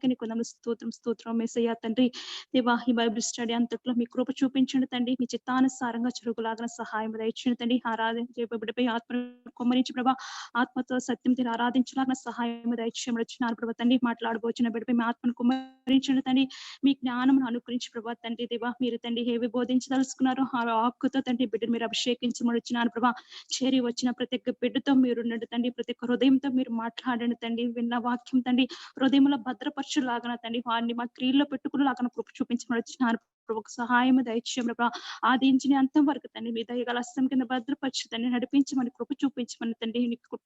నీకు వందనాలు. స్తోత్రం స్తోత్రం యేసయ్య తండ్రి. దేవా ఈ బైబిల్ స్టడీ అంతట్లో మీ కృప చూపించండి తండ్రి. మీ చిత్తానుసారంగా జరుగులాగిన సహాయం దయచేయండి తండ్రి. ఆరాధించే బిడ్డపై ఆత్మను కుమ్మరించి ప్రభా, ఆత్మతో సత్యంతో ఆరాధించలాగిన సహాయం దయచేయమని వచ్చినారు ప్రభా తండ్రి. మాట్లాడబోచిన బిడ్డపై మీ ఆత్మను కుమ్మరించండి తండ్రి. మీ జ్ఞానమును అనుగ్రహించి ప్రభా తండ్రి. దేవా మీరు తండ్రి ఏవి బోధించదలుచుకున్నారో ఆ ఆకుతో తండ్రి బిడ్డను మీరు అభిషేకించమని వచ్చినారు ప్రభా. చేరి వచ్చిన ప్రతి ఒక్క బిడ్డతో మీరుండండి తండ్రి. ప్రతి ఒక్క హృదయంతో మీరు మాట్లాడండి తండ్రి. విన్న వాక్యం తండ్రి హృదయంలో భద్రపరచులాగన తండ్రి, వారిని మా క్రియల్లో పెట్టుకునేలాగన కృప చూపించమని వచ్చినారు ప్రభు. సహాయం దయచేయమని ప్రభా. ఆది నుంచి అంతం వరకు తండ్రి మీ దయగల హస్తం కింద భద్రపరచు తండ్రి. నడిపించమని కృప చూపించమని తండ్రి. నీకు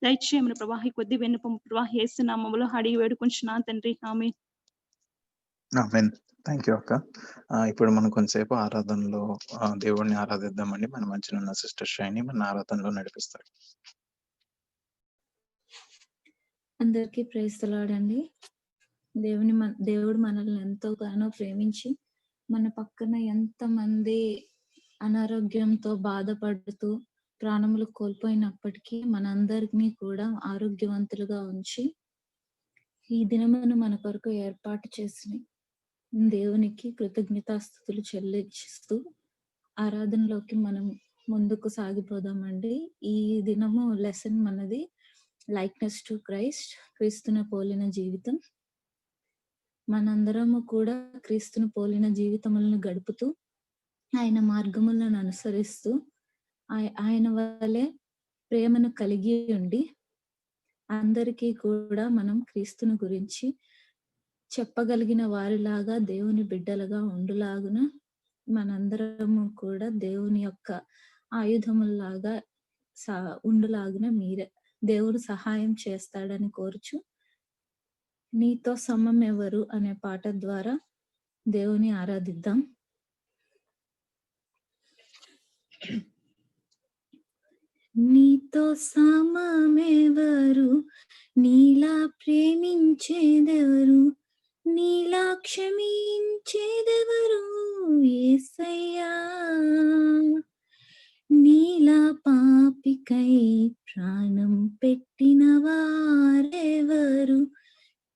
దయచేయమని ప్రభా. ఈ కొద్ది విన్నపం ప్రభా యేసు నామములో అడిగి వేడుకుంటున్నాను తండ్రి. ఆమేన్. ఆమేన్. థ్యాంక్ యూ అక్క. ఇప్పుడు మనం కొంతసేపు ఆరాధనలో దేవుడిని ఆరాధిద్దామండి. మన మధ్యన ఉన్న సిస్టర్ షైని మన ఆరాధనలో నడిపిస్తారు. అందరికీ ప్రైజ్ ది లార్డ్ అండి. దేవుడు మనల్ని ఎంతోగానో ప్రేమించి మన పక్కన ఎంతమంది అనారోగ్యంతో బాధపడుతూ ప్రాణములు కోల్పోయినప్పటికీ మనందరినీ కూడా ఆరోగ్యవంతులుగా ఉంచి ఈ దినమును మన కొరకు ఏర్పాటు చేసిన దేవునికి కృతజ్ఞతాస్తుతులు చెల్లిస్తూ ఆరాధనలోకి మనం ముందుకు సాగిపోదామండి. ఈ దినము లెసన్ మనది లైక్నెస్ టు క్రైస్ట్, క్రీస్తును పోలిన జీవితం. మనందరము కూడా క్రీస్తును పోలిన జీవితములను గడుపుతూ ఆయన మార్గములను అనుసరిస్తూ ఆయన వలె ప్రేమను కలిగి ఉండి అందరికీ కూడా మనం క్రీస్తుని గురించి చెప్పగలిగిన వారిలాగా దేవుని బిడ్డలుగా ఉండులాగున మనందరము కూడా దేవుని యొక్క ఆయుధములాగా ఉండులాగున మీరే దేవుడు సహాయం చేస్తాడని కోరుచు నీతో సమం ఎవరు అనే పాట ద్వారా దేవుని ఆరాధిద్దాం. నీతో సమమెవరు, నీలా ప్రేమించేదెవరు, నీలా క్షమించేదెవరు యేసయ్యా. నీలా పాపికై ప్రాణం పెట్టిన వారెవరు,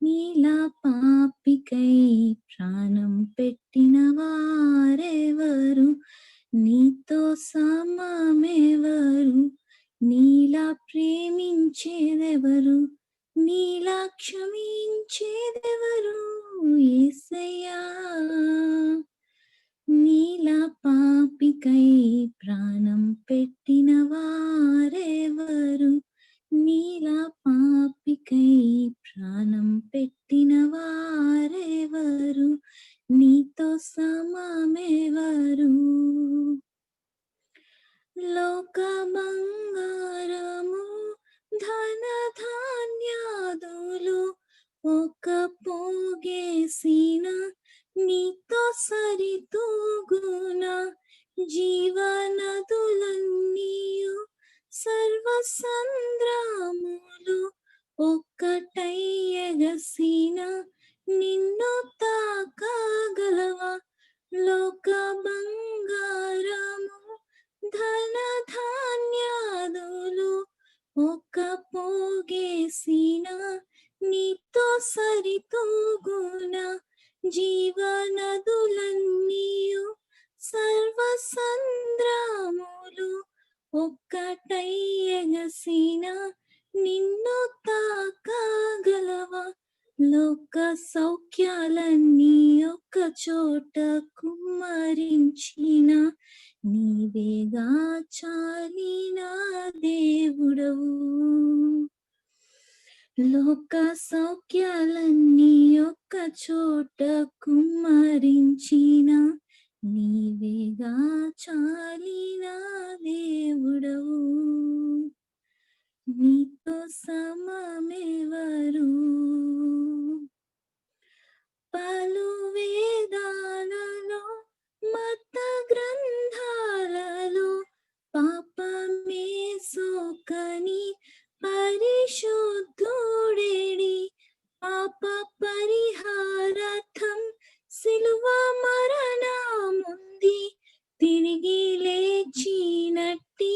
నీలా పాపికై ప్రాణం పెట్టిన వారెవరు, నీతో సమమెవరు, నీలా ప్రేమించేదెవరు, నీలా క్షమించేదెవరు యేసయ్యా. నీలా పాపికై ప్రాణం పెట్టిన వారెవరు, నీలా పాపికై ప్రాణం పెట్టిన వారెవరు, నీతో సమమెవరు. లోక బంగారము ధన ధాన్యాదులు ఒక పోగేసిన నీతో సరితూగున, జీవనదులన్నీయు సర్వసంద్రములు ఒక్కటై ఎగసిన నిన్ను తాకగలవా. లోక బంగారము ధన ధాన్యాదులు ఒక పోగేసిన నీతో సరితూగున, జీవనదులన్నీయు సర్వసంద్రములు ఒక్కటై ఎగసిన నిన్ను తాకగలవా. లోక సౌఖ్యాలన్నీ ఒక్క చోట కుమ్మరించిన నీవేగా చాలిన దేవుడవు. లోక సౌఖ్యాలన్నీ ఒక్క చోట కుమ్మరించిన నీవేగా చాలిన దేవుడవు. నీతో సమమెవరు. పలు వేదాలలో మత గ్రంథాలలో పాపమే సోకని పరిశుద్ధుడేడి, పాప పరిహారార్థం సిలువ మరణముంది తిరిగి లేచినట్టి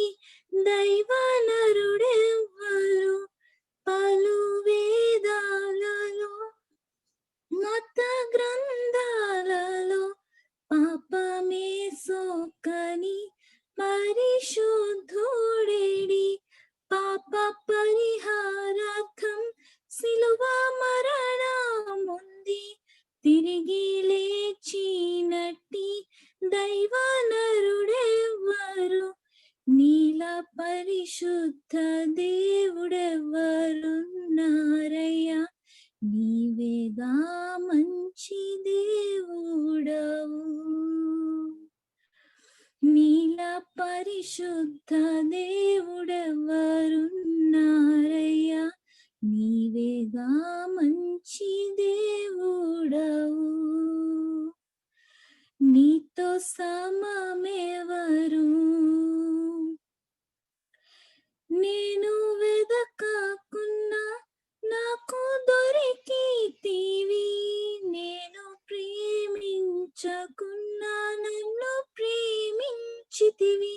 దైవనరుడెవ్వరు. పలు వేదాలలో మత గ్రంథాలలో పాపమే సోకని పరిశుద్ధుడేడి పాప పరిహారార్థం సిలువ మరణముంది తిరిగి లేచినట్టి దైవ నరుడెవ్వరు నీల పరిశుద్ధ దేవుడెవ్వరున్నారయ్యా నీవేగా మంచి దేవుడవు నీల పరిశుద్ధ దేవుడెవ్వరున్నారయ్యా నీవేగా మంచి దేవుడవు నీతో సమమెవరు నేను వెదకకున్నా నాకు దొరికితివి నేను ప్రేమించకున్నా నన్ను ప్రేమించితివి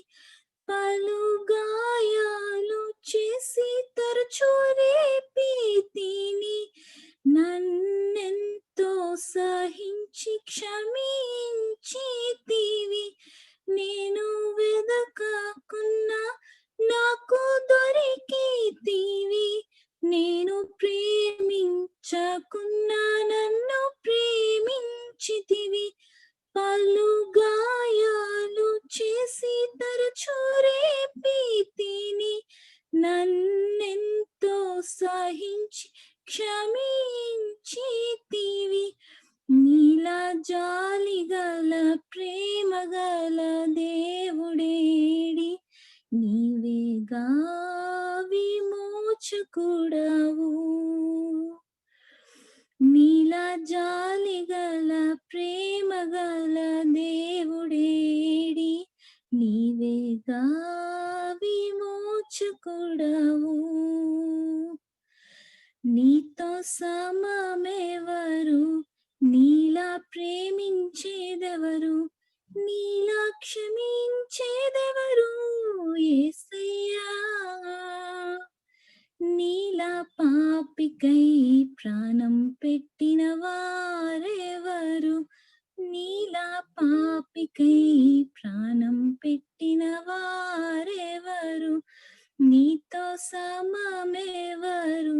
పలు గాయాలు చేసి తరచు రేపితిని నన్నెంతో సహించి క్షమించితివి నేను వెదకకున్నా నాకు దొరికితివి నేను ప్రేమించకున్నా నన్ను ప్రేమించితివి పలు గాయాలు చేసి తరచు రేపితిని నన్నెంతో సహించి క్షమించితివి నీలా జాలిగల ప్రేమగల దేవుడేడి నీవేగా విమోచకుడవు నీలా జాలిగల ప్రేమగల దేవుడేడి నీవేగా విమోచకుడవు నీతో సమమెవరు నీలా ప్రేమించేదెవరు నీలా క్షమించేదెవరు యేసయ్యా నీలా పాపికై ప్రాణం పెట్టిన వారెవరు నీలా పాపికై ప్రాణం పెట్టిన వారెవరు నీతో సమమెవరు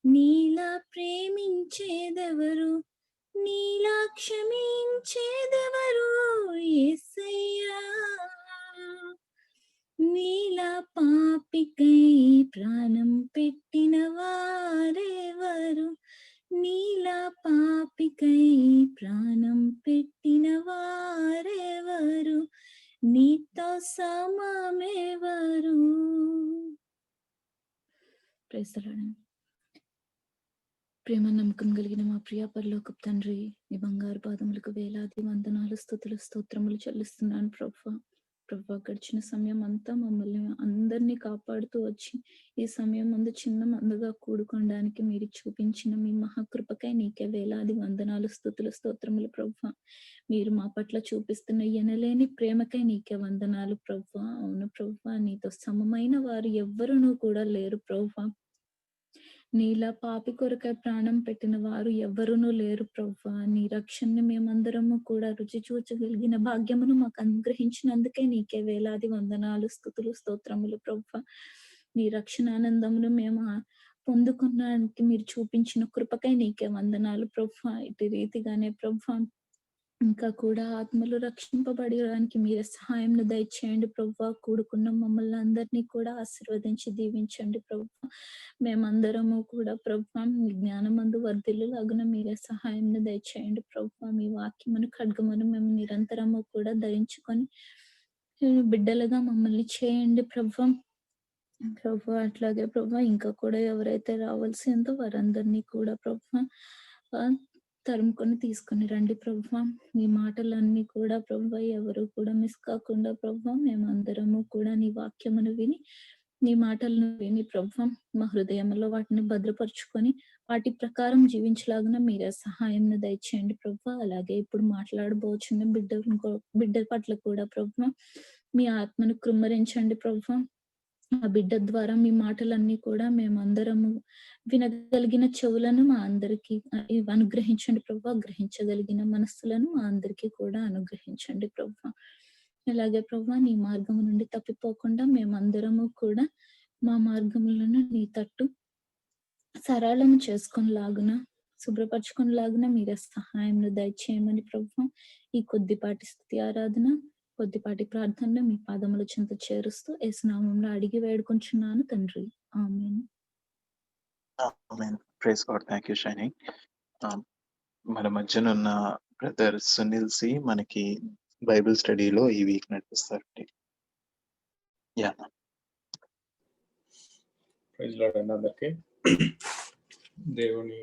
నీలా ప్రేమించేదెవరు నీలా క్షమించేదెవరు యేసయ్యా నీలా పాపికై ప్రాణం పెట్టిన వారెవరు నీలా పాపికై ప్రాణం పెట్టిన వారెవరు నీతో సమమెవరు ప్రైస్తలాడండి ప్రేమ నమ్మకం కలిగిన మా ప్రియ పరలోకపు తండ్రి నీ బంగారు పాదములకు వేలాది వందనాలు స్తుతులు స్తోత్రములు చెల్లిస్తున్నాను ప్రభా గడిచిన సమయం అంతా మమ్మల్ని అందరినీ కాపాడుతూ వచ్చి ఈ సమయం ముందు చిన్న మందుగా కూడుకోవడానికి మీరు చూపించిన మీ మహాకృపకై నీకే వేలాది వందనాలు స్తుతులు స్తోత్రములు ప్రభా మీరు మా పట్ల చూపిస్తున్న ఎనలేని ప్రేమకై నీకే వందనాలు ప్రభా అవును ప్రభా నీతో సమమైన వారు ఎవ్వరునూ కూడా లేరు ప్రభా నీలా పాపి కొరకై ప్రాణం పెట్టిన వారు ఎవ్వరునూ లేరు ప్రభా నీ రక్షణని మేమందరము కూడా రుచి చూచగలిగిన భాగ్యమును మాకు అనుగ్రహించినందుకే నీకే వేలాది వందనాలు స్తుతులు స్తోత్రములు ప్రభా నీ రక్షణ ఆనందమును మేము పొందుకున్నానికి మీరు చూపించిన కృపకై నీకే వందనాలు ప్రభా ఇటు రీతిగానే ప్రభా ఇంకా కూడా ఆత్మలు రక్షింపబడడానికి మీరే సహాయం దయచేయండి ప్రభా కూడుకున్న మమ్మల్ని అందరినీ కూడా ఆశీర్వదించి దీవించండి ప్రభా మేమందరము కూడా ప్రభా మీ జ్ఞానమందు వర్ధిల్లులాగున మీరే సహాయం దయచేయండి ప్రభా మీ వాక్యమును ఖడ్గమును మేము నిరంతరము కూడా ధరించుకొని బిడ్డలుగా మమ్మల్ని చేయండి ప్రభా అట్లాగే ప్రభా ఇంకా కూడా ఎవరైతే రావాల్సి ఉందో వారందరినీ కూడా ప్రభా తరుముకొని తీసుకొని రండి ప్రభా నీ మాటలన్నీ కూడా ప్రభా ఎవరు కూడా మిస్ కాకుండా ప్రభా మేమందరము కూడా నీ వాక్యమును విని నీ మాటలను విని ప్రభా మా హృదయంలో వాటిని భద్రపరుచుకొని వాటి ప్రకారం జీవించలాగున మీరే సహాయం దయచేయండి ప్రభా అలాగే ఇప్పుడు మాట్లాడబోచున్న బిడ్డ పట్ల కూడా ప్రభా మీ ఆత్మను కృమ్మరించండి ప్రభా ఆ బిడ్డ ద్వారా మీ మాటలన్నీ కూడా మేమందరము వినగలిగిన చెవులను మా అందరికీ అనుగ్రహించండి ప్రభువా. గ్రహించగలిగిన మనస్సులను మా అందరికీ కూడా అనుగ్రహించండి ప్రభువా. అలాగే ప్రభువా, నీ మార్గము నుండి తప్పిపోకుండా మేమందరము కూడా మా మార్గములను నీ తట్టు సరళము చేసుకొనిలాగున, శుభ్రపరచుకొనిలాగున మీరే సహాయమును దయచేయమని ప్రభువా, ఈ కొద్దిపాటి స్తుతి ఆరాధన, కొద్దిపాటి ప్రార్థనలు మీ పాదముల చెంత చేరుస్తూ యేసు నామములో అడిగి వేడుకొంచున్నాను తండ్రి. Amen. Praise God. Thank you Shiny. మన మధ్యన ఉన్న బ్రదర్ సునీల్ సి మనకి బైబిల్ స్టడీలో ఈ వీక్ నడిపిస్తారండి. యా, ప్రైజ్ లార్డ్ అండి అందరికీ. దేవుని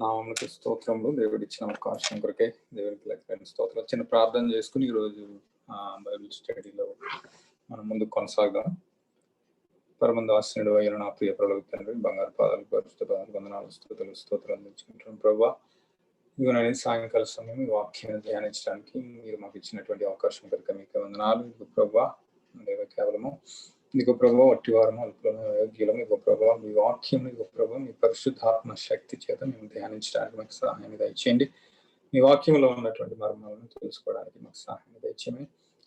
నామమునకు స్తోత్రములు. దేవుడు ఇచ్చిన అవకాశం కొరకే దేవునికి లెక్కలేని స్తోత్రాలు. చిన్న ప్రార్థన చేసుకుని ఈరోజు బైబిల్ స్టడీలో మనం ముందుకు కొనసాగుదాం. పరమందు ఆశ్రయుడు అయిన నా ప్రియ ప్రభువు తండ్రి, బంగారు పాదాలు, పరిశుద్ధ పాదాలు, వందనాలు, స్తుతులు, స్తోత్రాలు తెచ్చుకుంటున్నాం ప్రభువా. ఇదిగో నేను సాయంకాల సమయం ఈ వాక్యాన్ని ధ్యానించడానికి మీరు మాకు ఇచ్చినటువంటి అవకాశం కనుక మీకు వందనాలు. ఇదిగో ప్రభువా, దేవ కేవలము ఇదిగో ప్రభావ వట్టివారము, అల్పులము, అయోగ్యులము, ఇదిగో ప్రభావ మీ వాక్యం, ఇదిగో ప్రభావ మీ పరిశుద్ధాత్మ శక్తి చేత మేము ధ్యానించడానికి మాకు సహాయం దయచేయండి. మీ వాక్యంలో ఉన్నటువంటి మర్మాలను తెలుసుకోవడానికి మాకు సహాయం దయచేయమని,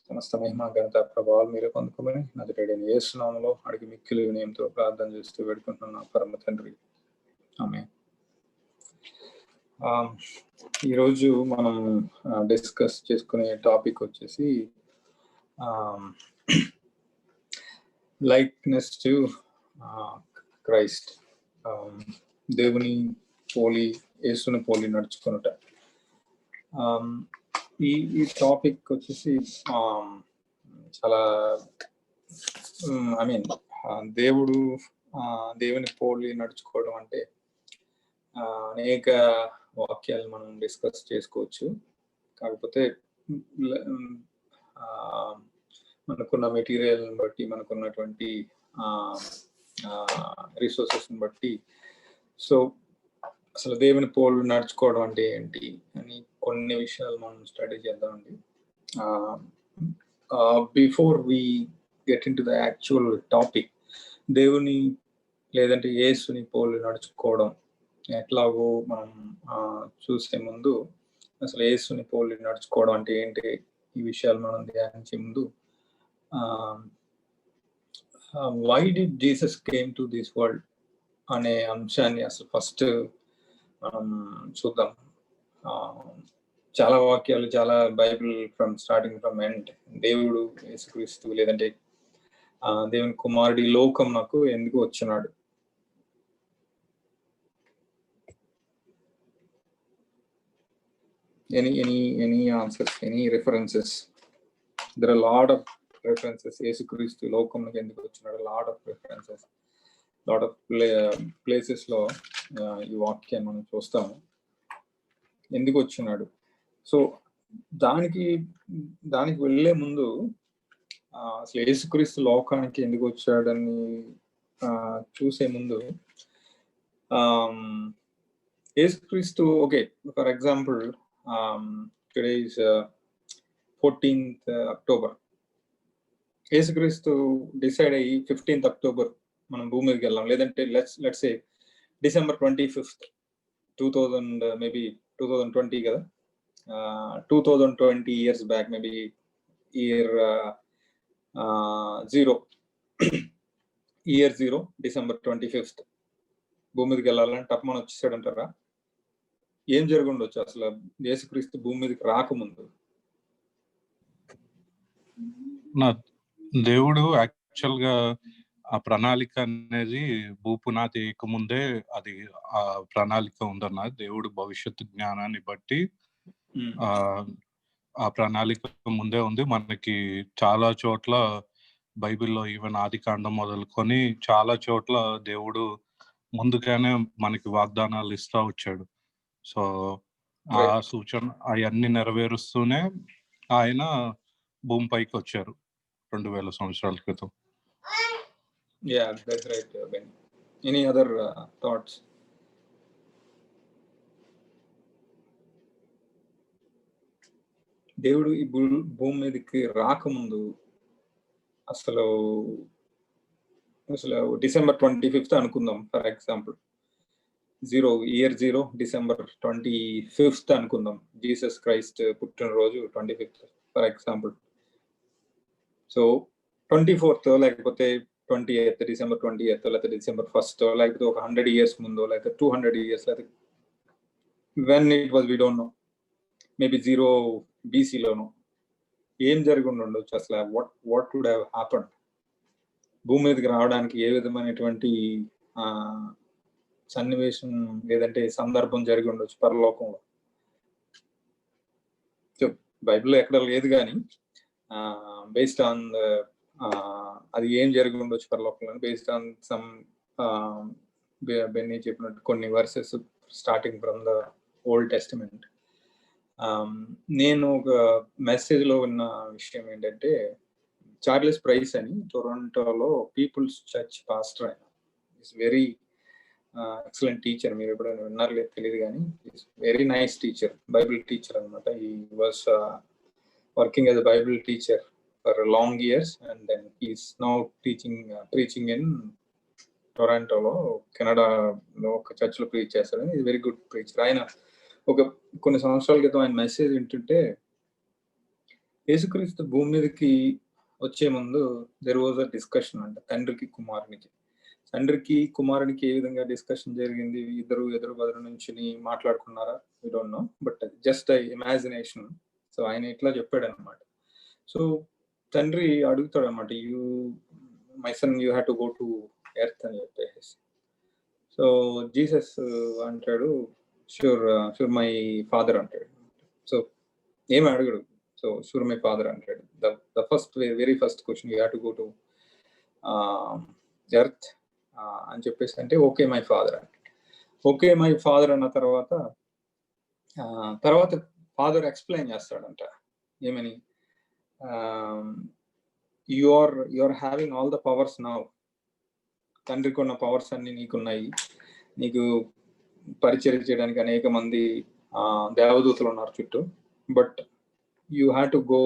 సమస్త మహిమ ఘనత ప్రభావాలు మీరే పొందుకోమని నజరేయుడైన యేసు నామములో అడిగి మిక్కిలి వినయంతో ప్రార్థన చేస్తూ వేడుకుంటున్నాను నా పరమ తండ్రి. ఆమేన్. ఈరోజు మనం డిస్కస్ చేసుకునే టాపిక్ వచ్చేసి లైక్నెస్ టు క్రైస్ట్. దేవుని పోలి, యేసుని పోలి నడుచుకున్నట. ఈ టాపిక్ వచ్చేసి చాలా దేవుని పోలి నడుచుకోవడం అంటే అనేక వాక్యాలు మనం డిస్కస్ చేసుకోవచ్చు. కాకపోతే మనకున్న మెటీరియల్ బట్టి, మనకున్నటువంటి రిసోర్సెస్ని బట్టి, సో అసలు దేవుని పోలు నడుచుకోవడం అంటే ఏంటి అని కొన్ని విషయాలు మనం స్టడీ చేద్దామండి. Before we get into the actual topic, దేవుని లేదంటే యేసుని పోలు నడుచుకోవడం ఎట్లాగో మనం చూసే ముందు, అసలు యేసుని పోలి నడుచుకోవడం అంటే ఏంటి, ఈ విషయాలు మనం ధ్యానించే ముందు why did Jesus came to this world అనే అంశాన్ని అసలు ఫస్ట్ మనం చూద్దాం. చాలా వాక్యాలు, చాలా బైబిల్ స్టార్టింగ్ ఫ్రమ్ ఎండ్, దేవుడు యేసుక్రీస్తు లేదంటే దేవుని కుమారుడి లోకం నాకు ఎందుకు వచ్చినాడు, any answers, any references? There are a lot of references. యేసుక్రీస్తు లోకంలోకి ఎందుకు వచ్చినాడు, lot of references, lot of places లో ఈ వాక్యాన్ని మనం చూస్తాము, ఎందుకు వచ్చినాడు. సో దానికి వెళ్ళే ముందు అసలు యేసుక్రీస్తు లోకానికి ఎందుకు వచ్చాడని చూసే ముందు, యేసుక్రీస్తు, okay, for example today is 14th October. యేసుక్రీస్తు డిసైడ్ అయ్యి 15th October మనం భూమి మీదకి వెళ్ళాం, లేదంటే లెట్స్ సే December 25th 2020 కదా, 2020 years back, maybe year 0 December 25th భూమి మీదకి వెళ్ళాలని టప్మని వచ్చేసాడంటారా? ఏం జరుగుండొచ్చు అసలు యేసుక్రీస్తు భూమి మీదకి రాకముందు? నా దేవుడు యాక్చువల్ గా ఆ ప్రణాళిక అనేది భూపునాది వేయకముందే అది ఆ ప్రణాళిక ఉందన్న దేవుడు భవిష్యత్తు జ్ఞానాన్ని బట్టి ఆ ప్రణాళిక ముందే ఉంది. మనకి చాలా చోట్ల బైబిల్లో ఈవెన్ ఆదికాండం మొదలుకొని చాలా చోట్ల దేవుడు ముందుగానే మనకి వాగ్దానాలు ఇస్తా వచ్చాడు. సో ఆ సూచన అవన్నీ నెరవేరుస్తూనే ఆయన భూమిపైకి వచ్చారు 2000 సంవత్సరాల క్రితం. Yeah, that's right, Ben. Any other thoughts? దేవుడు ఈ భూమి మీదకి రాకముందు అసలు అసలు December 25th అనుకుందాం ఫర్ ఎగ్జాంపుల్. 0 December 25th అనుకుందాం. జీసస్ క్రైస్ట్ పుట్టినరోజు 25th for example. So 24th లేకపోతే 28th December 28th లేకపోతే December 1st లేకపోతే ఒక 100 years ముందో లేకపోతే 200 years లేకపోతే when it was we don't know, maybe 0 BC లోనో ఏం జరిగి ఉండొచ్చు అసలు? what would have happened? భూమి మీదకి రావడానికి ఏ విధమైనటువంటి సన్నివేశం లేదంటే సందర్భం జరిగి ఉండొచ్చు పరలోకంలో? సో బైబిల్లో ఎక్కడ లేదు కానీ బేస్డ్ ఆన్ అది ఏం జరిగి ఉండొచ్చు పరలోకంలో బేస్డ్ ఆన్ సమ్ బెన్నీ చెప్పినట్టు కొన్ని verses starting from the Old Testament. నేను ఒక మెసేజ్లో ఉన్న విషయం ఏంటంటే, చార్లెస్ ప్రైస్ అని టొరంటోలో పీపుల్స్ చర్చ్ పాస్టర్ ఆయన. It's very excellent teacher. మీరు ఎప్పుడైనా విన్నారు లేదు తెలియదు కానీ very nice teacher, Bible teacher అనమాట. He was working as a Bible teacher for long years and then he's now preaching in టొరంటోలో, కెనడాలో ఒక చర్చ్లో ప్రీచ్ చేస్తాడు. Is very good preacher. ఆయన ఒక కొన్ని సంవత్సరాల క్రితం ఆయన మెసేజ్ వింటుంటే, యేసుక్రీస్తు భూమి మీదకి వచ్చే ముందు దెర్ వాజ్ అ డిస్కషన్ అంట తండ్రికి కుమారునికి ఏ విధంగా డిస్కషన్ జరిగింది, ఇద్దరు ఎదురు బదురు నుంచి మాట్లాడుకున్నారా we don't know, but just imagination. So ఆయన ఇట్లా చెప్పాడు అనమాట. సో తండ్రి అడుగుతాడు అనమాట, my son you have to go to earth అని చెప్పేసి. సో జీసస్ అంటాడు, షూర్ మై ఫాదర్ అంటాడు. సో ఏమి అడగడు, సో షూర్ మై ఫాదర్ అంటాడు. The first very first question, you have to go to earth అని చెప్పేసి అంటే ఓకే మై ఫాదర్ అంటే. ఓకే మై ఫాదర్ అన్న తర్వాత ఫాదర్ ఎక్స్ప్లెయిన్ చేస్తాడంట ఏమని, you are having all the powers now. తండ్రికి ఉన్న పవర్స్ అన్ని నీకున్నాయి, నీకు పరిచయం చేయడానికి అనేక మంది దేవదూతలు ఉన్నారు చుట్టూ, but you have to go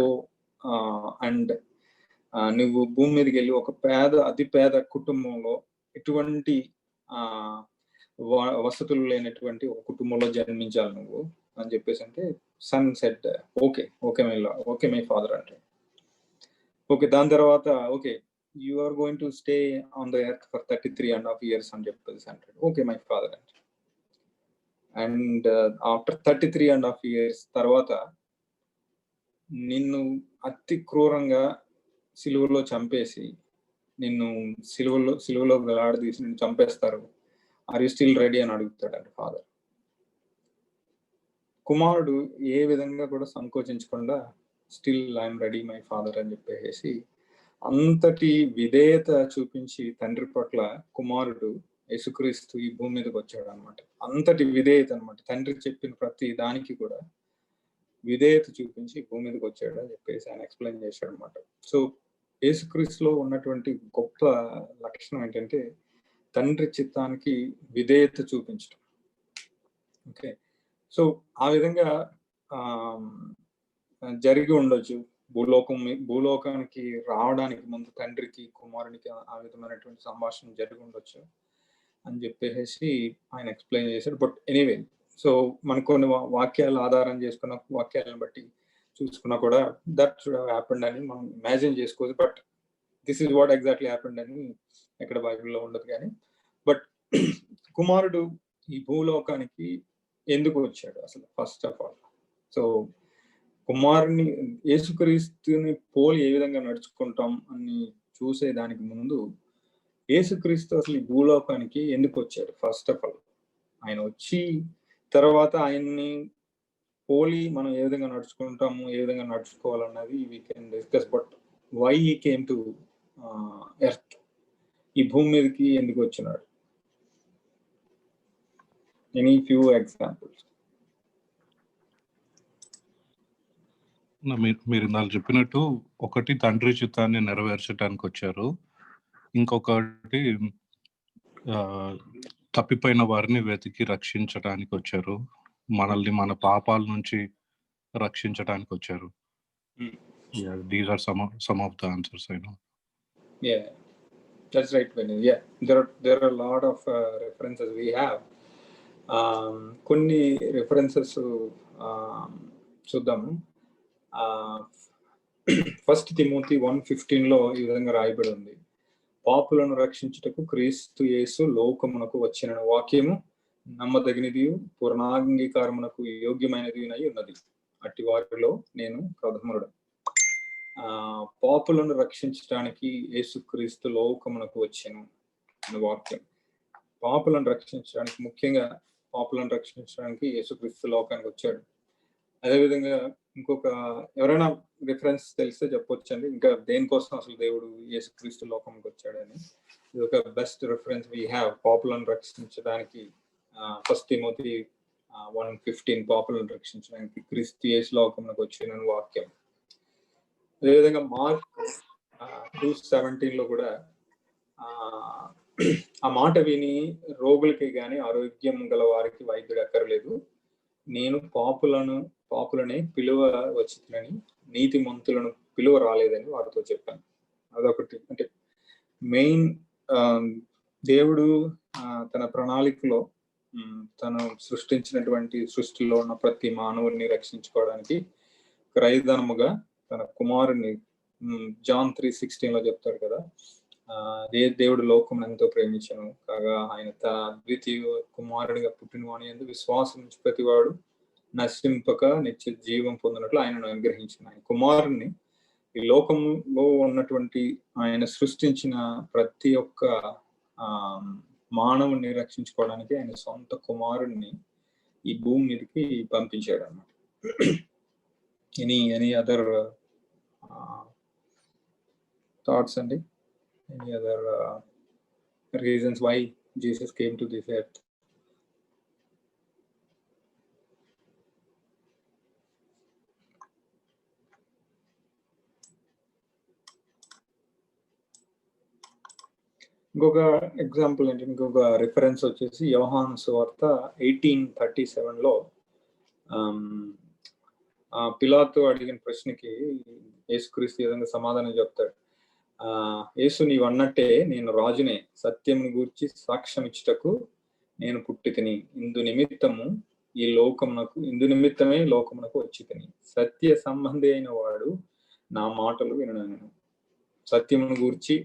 and నువ్వు భూమి మీదకి వెళ్ళి ఒక అతి పేద కుటుంబంలో ఎటువంటి వసతులు లేనటువంటి ఒక కుటుంబంలో జన్మించాలి నువ్వు అని చెప్పేసి అంటే, son said okay my father అంటే. ఓకే దాని తర్వాత okay you are going to stay on the earth for 33.5 years అని చెప్పేసి అంటాడు. ఓకే మై ఫాదర్ అంటే. అండ్ ఆఫ్టర్ 33.5 years తర్వాత నిన్ను అతి క్రూరంగా సిలువలో చంపేసి, నిన్ను సిలువలో వేలాడదీసి నిన్ను చంపేస్తారు, ఆర్ యూ స్టిల్ రెడీ అని అడుగుతాడండి ఫాదర్. కుమారుడు ఏ విధంగా కూడా సంకోచించకుండా still I'm ready my father అని చెప్పేసి అంతటి విధేయత చూపించి తండ్రి పట్ల కుమారుడు యేసుక్రీస్తు ఈ భూమి మీదకి వచ్చాడు అనమాట. అంతటి విధేయత అనమాట. తండ్రి చెప్పిన ప్రతి దానికి కూడా విధేయత చూపించి భూమి మీదకి వచ్చాడు అని చెప్పేసి ఆయన ఎక్స్ప్లెయిన్ చేశాడు అనమాట. సో యేసుక్రీస్తులో ఉన్నటువంటి గొప్ప లక్షణం ఏంటంటే తండ్రి చిత్తానికి విధేయత చూపించడం. ఓకే, సో ఆ విధంగా జరిగి ఉండొచ్చు. భూలోకానికి రావడానికి ముందు తండ్రికి కుమారునికి ఆ విధమైనటువంటి సంభాషణ జరిగి ఉండొచ్చు అని చెప్పేసి ఆయన ఎక్స్ప్లెయిన్ చేశాడు. బట్ ఎనీవే, సో మనకు కొన్ని వాక్యాలు ఆధారం చేసుకున్న వాక్యాలను బట్టి చూసుకున్నా కూడా దట్ షుడ్ హావ్ హ్యాపెండ్ అని మనం ఇమాజిన్ చేసుకోవచ్చు. But this is what exactly happened అని ఎక్కడ బైబిల్లో ఉండదు. కానీ బట్ కుమారుడు ఈ భూలోకానికి ఎందుకు వచ్చాడు అసలు ఫస్ట్ ఆఫ్ ఆల్? సో కుమారుని యేసుక్రీస్తుని పోలి ఏ విధంగా నడుచుకుంటాం అని చూసే దానికి ముందు యేసుక్రీస్తు అసలు ఈ భూలోకానికి ఎందుకు వచ్చాడు? ఫస్ట్ ఆఫ్ ఆల్ ఆయన వచ్చి తర్వాత ఆయన్ని పోలి మనం ఏ విధంగా నడుచుకుంటాము, ఏ విధంగా నడుచుకోవాలన్నది we can discuss. But why he came to earth, ఈ భూమి మీదకి ఎందుకు వచ్చినాడు? Any few examples. మీరు ఇందాక చెప్పినట్టు ఒకటి తండ్రి చిత్తాన్ని నెరవేర్చడానికి వచ్చారు, ఇంకొకటి తప్పిపోయిన వారిని వెతికి రక్షించడానికి వచ్చారు, మనల్ని మన పాపాల నుంచి రక్షించడానికి వచ్చారు. These are some of the answers. That's right, Vinny. Yeah, there are a lot of references we have. కొన్ని రెఫరెన్సెస్ చూద్దాము. 1 తిమోతి 1:15 ఈ విధంగా రాయబడి ఉంది, పాపులను రక్షించుటకు క్రీస్తు యేసు లోకమునకు వచ్చిన వాక్యము నమ్మదగినది, పూర్ణాంగీకారమునకు యోగ్యమైనది అయి ఉన్నది, అట్టి వారిలో నేను ప్రథముడు. పాపులను రక్షించడానికి యేసుక్రీస్తు లోకమునకు వచ్చెను అనే వాక్యం. పాపులను రక్షించడానికి, ముఖ్యంగా పాపులను రక్షించడానికి యేసుక్రీస్తు లోకానికి వచ్చాడు. అదేవిధంగా ఇంకొక ఎవరైనా రిఫరెన్స్ తెలిస్తే చెప్పొచ్చండి, ఇంకా దేనికోసం అసలు దేవుడు యేసుక్రీస్తు లోకంకి వచ్చాడని. ఇది ఒక బెస్ట్ రిఫరెన్స్ వీ హ్యావ్ పాపులను రక్షించడానికి. 1 తిమోతి 1:15 పాపులను రక్షించడానికి క్రీస్తు యేసు లోకంలోకి వచ్చిన వాక్యం. అదేవిధంగా మార్క్ 2:17 కూడా ఆ మాట విని రోగులకి కానీ ఆరోగ్యం గల వారికి వైద్యుడు అక్కర్లేదు, నేను పాపులనే పిలువ వచ్చినని, నీతిమంతులను పిలువ రాలేదని వారితో చెప్పాను. అదొకటి. అంటే మెయిన్ దేవుడు తన ప్రణాళికలో తను సృష్టించినటువంటి సృష్టిలో ఉన్న ప్రతి మానవుడిని రక్షించుకోవడానికి క్రయధనముగా తన కుమారుని, జాన్ 3:16 చెప్తాడు కదా, దేవుడు లోకం ఎంతో ప్రేమించను కాగా ఆయన తన అద్వితీయ కుమారుడిగా పుట్టినవాని యందు విశ్వాసం నుంచి ప్రతివాడు నశింపక నిత్య జీవం పొందినట్లు ఆయనను అనుగ్రహించిన ఆయన కుమారుణ్ణి, ఈ లోకంలో ఉన్నటువంటి ఆయన సృష్టించిన ప్రతి ఒక్క మానవుని రక్షించుకోవడానికి ఆయన సొంత కుమారుణ్ణి ఈ భూమి మీదకి పంపించాడు అన్నమాట. ఎనీ అదర్ థాట్స్ అండి? Any other reasons why Jesus came to this earth? ఇంకొక ఎగ్జాంపుల్ ఏంటి, ఇంకొక రిఫరెన్స్ వచ్చేసి యోహాను సువార్త 18:37 పిలాతు అడిగిన ప్రశ్నకి యేసుక్రీస్తు ఈ విధంగా సమాధానం చెప్తాడు. యేసు నీవన్నట్టే నేను రాజునే, సత్యమును గూర్చి సాక్ష్యం ఇచ్చుటకు నేను పుట్టి తిని, ఇందు నిమిత్తమే లోకమునకు వచ్చి తిని, సత్య సంబంధి అయిన వాడు నా మాటలు వినను, సత్యమును గూర్చి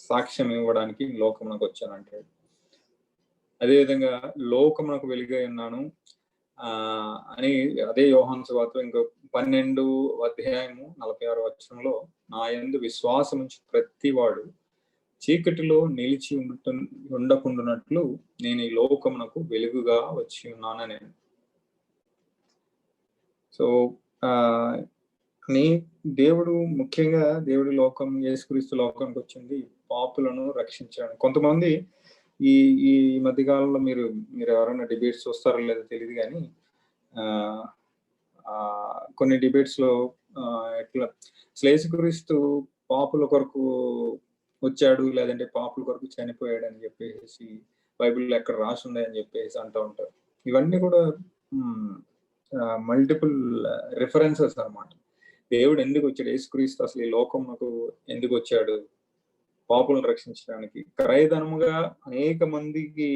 సాక్ష్యం ఇవ్వడానికి లోకమునకు వచ్చానంటాడు. అదేవిధంగా లోకమునకు వెలుగై ఉన్నాను అని అదే యోహాను సువార్త ఇంకో 12:46 నా యందు విశ్వాసం ఉంచి ప్రతి వాడు చీకటిలో నిలిచి ఉండకుండానట్లు నేను ఈ లోకమునకు వెలుగుగా వచ్చి ఉన్నానని. సో దేవుడు ముఖ్యంగా దేవుడి లోకం యేసుక్రీస్తు లోకానికి వచ్చింది పాపులను రక్షించడానికి. కొంతమంది ఈ మధ్యకాలంలో మీరు ఎవరైనా డిబేట్స్ చూస్తారో లేదో తెలియదు కానీ కొన్ని డిబేట్స్ లో ఎట్లా యేసుక్రీస్తు పాపుల కొరకు వచ్చాడు లేదంటే పాపుల కొరకు చనిపోయాడు అని చెప్పేసి బైబిల్లో ఎక్కడ రాసి ఉన్నాయని చెప్పేసి అంటూ ఉంటారు. ఇవన్నీ కూడా మల్టిపుల్ రిఫరెన్సెస్ అన్నమాట. దేవుడు ఎందుకు వచ్చాడు, యేసుక్రీస్తు అసలు ఈ లోకమునకు ఎందుకు వచ్చాడు, పాపులను రక్షించడానికి. క్రయధనముగా అనేక మందికి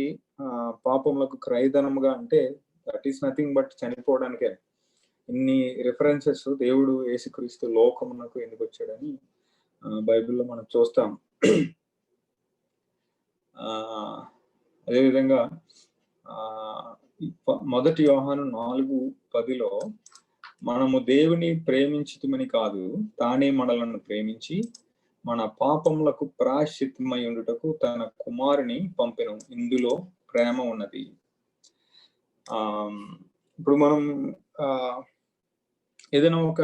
పాపములకు క్రయధనముగా అంటే దట్ ఈస్ నథింగ్ బట్ చనిపోవడానికే. ఇన్ని రిఫరెన్సెస్ దేవుడు యేసుక్రీస్తు లోకమునకు ఎందుకు వచ్చాడని బైబిల్లో మనం చూస్తాం. అదేవిధంగా 1 యోహాను 4:10 మనము దేవుని ప్రేమించుమని కాదు, తానే మనలను ప్రేమించి మన పాపములకు ప్రాయశ్చిత్తమై ఉండుటకు తన కుమారుని పంపెను, ఇందులో ప్రేమ ఉన్నది. ఇప్పుడు మనం ఏదైనా ఒక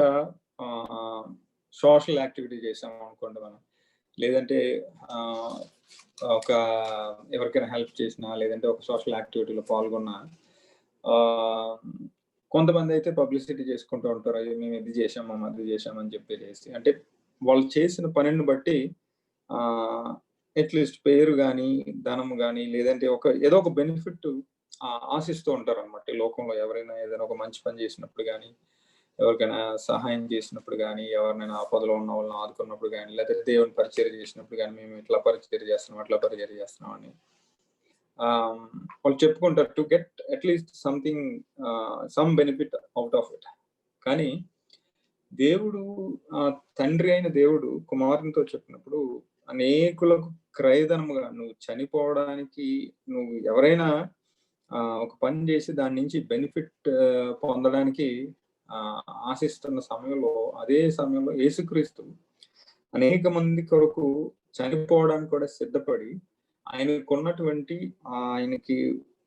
సోషల్ యాక్టివిటీ చేసాం అనుకోండి మనం, లేదంటే ఒక ఎవరికైనా హెల్ప్ చేసినా లేదంటే ఒక సోషల్ యాక్టివిటీలో పాల్గొన్నా కొంతమంది అయితే పబ్లిసిటీ చేసుకుంటూ ఉంటారు, అయ్యో మేము ఇది చేసాము అది చేసామని చెప్పేసి. అంటే వాళ్ళు చేసిన పనిని బట్టి అట్లీస్ట్ పేరు కానీ ధనము కానీ లేదంటే ఏదో ఒక బెనిఫిట్ ఆశిస్తూ ఉంటారు అనమాట. లోకంలో ఎవరైనా ఏదైనా ఒక మంచి పని చేసినప్పుడు కానీ ఎవరికైనా సహాయం చేసినప్పుడు కానీ, ఎవరినైనా ఆపదలో ఉన్న వాళ్ళని ఆదుకున్నప్పుడు కానీ, లేకపోతే దేవుని పరిచర్య చేసినప్పుడు కానీ, మేము ఇట్లా పరిచర్య చేస్తున్నాం, అట్లా పరిచర్య చేస్తున్నాం అని వాళ్ళు చెప్పుకుంటారు, to get at least something, some benefit out of it. కానీ దేవుడు, తండ్రి అయిన దేవుడు కుమారునితో చెప్పినప్పుడు, అనేకులకు క్రయధనముగా నువ్వు చనిపోవడానికి, నువ్వు ఎవరైనా ఒక పని చేసి దాని నుంచి బెనిఫిట్ పొందడానికి ఆశిస్తున్న సమయంలో, అదే సమయంలో యేసుక్రీస్తు అనేక మంది కొరకు చనిపోవడానికి కూడా సిద్ధపడి, ఆయనకి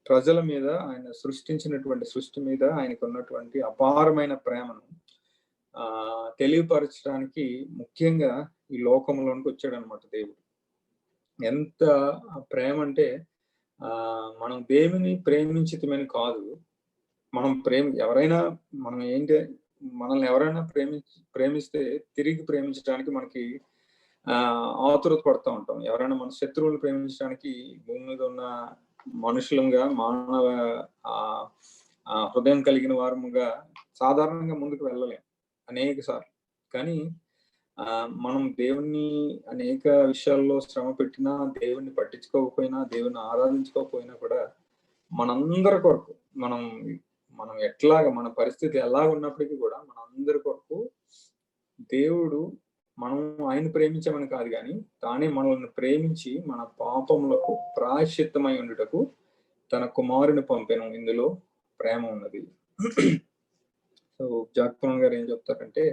ప్రజల మీద, ఆయన సృష్టించినటువంటి సృష్టి మీద ఆయనకు ఉన్నటువంటి అపారమైన ప్రేమను తెలియపరచడానికి ముఖ్యంగా ఈ లోకంలోనికి వచ్చాడు అనమాట దేవుడు. ఎంత ప్రేమ అంటే, మనం దేవుని ప్రేమించితమని కాదు, మనం మనల్ని ఎవరైనా ప్రేమిస్తే తిరిగి ప్రేమించడానికి మనకి ఆతురత పడుతూ ఉంటాం. ఎవరైనా మన శత్రువులు ప్రేమించడానికి భూమి మీద ఉన్న మనుషులంగా, మానవ హృదయం కలిగిన వారముగా సాధారణంగా ముందుకు వెళ్ళలేం అనేక సార్లు. కానీ మనం దేవుణ్ణి అనేక విషయాల్లో శ్రమ పెట్టినా, దేవుణ్ణి పట్టించుకోకపోయినా, దేవుణ్ణి ఆరాధించుకోకపోయినా కూడా మనందరి కొరకు, మనం మన పరిస్థితి ఎలా ఉన్నప్పటికీ కూడా మనందరి కొరకు దేవుడు, మనం ఆయన ప్రేమించమని కాదు కానీ, తానే మనల్ని ప్రేమించి మన పాపములకు ప్రాయశ్చిత్తమై ఉండుటకు తన కుమారుని పంపెను. ఇందులో ప్రేమ ఉన్నది. సో జాక్పన్ గారు ఏం చెప్తారంటే,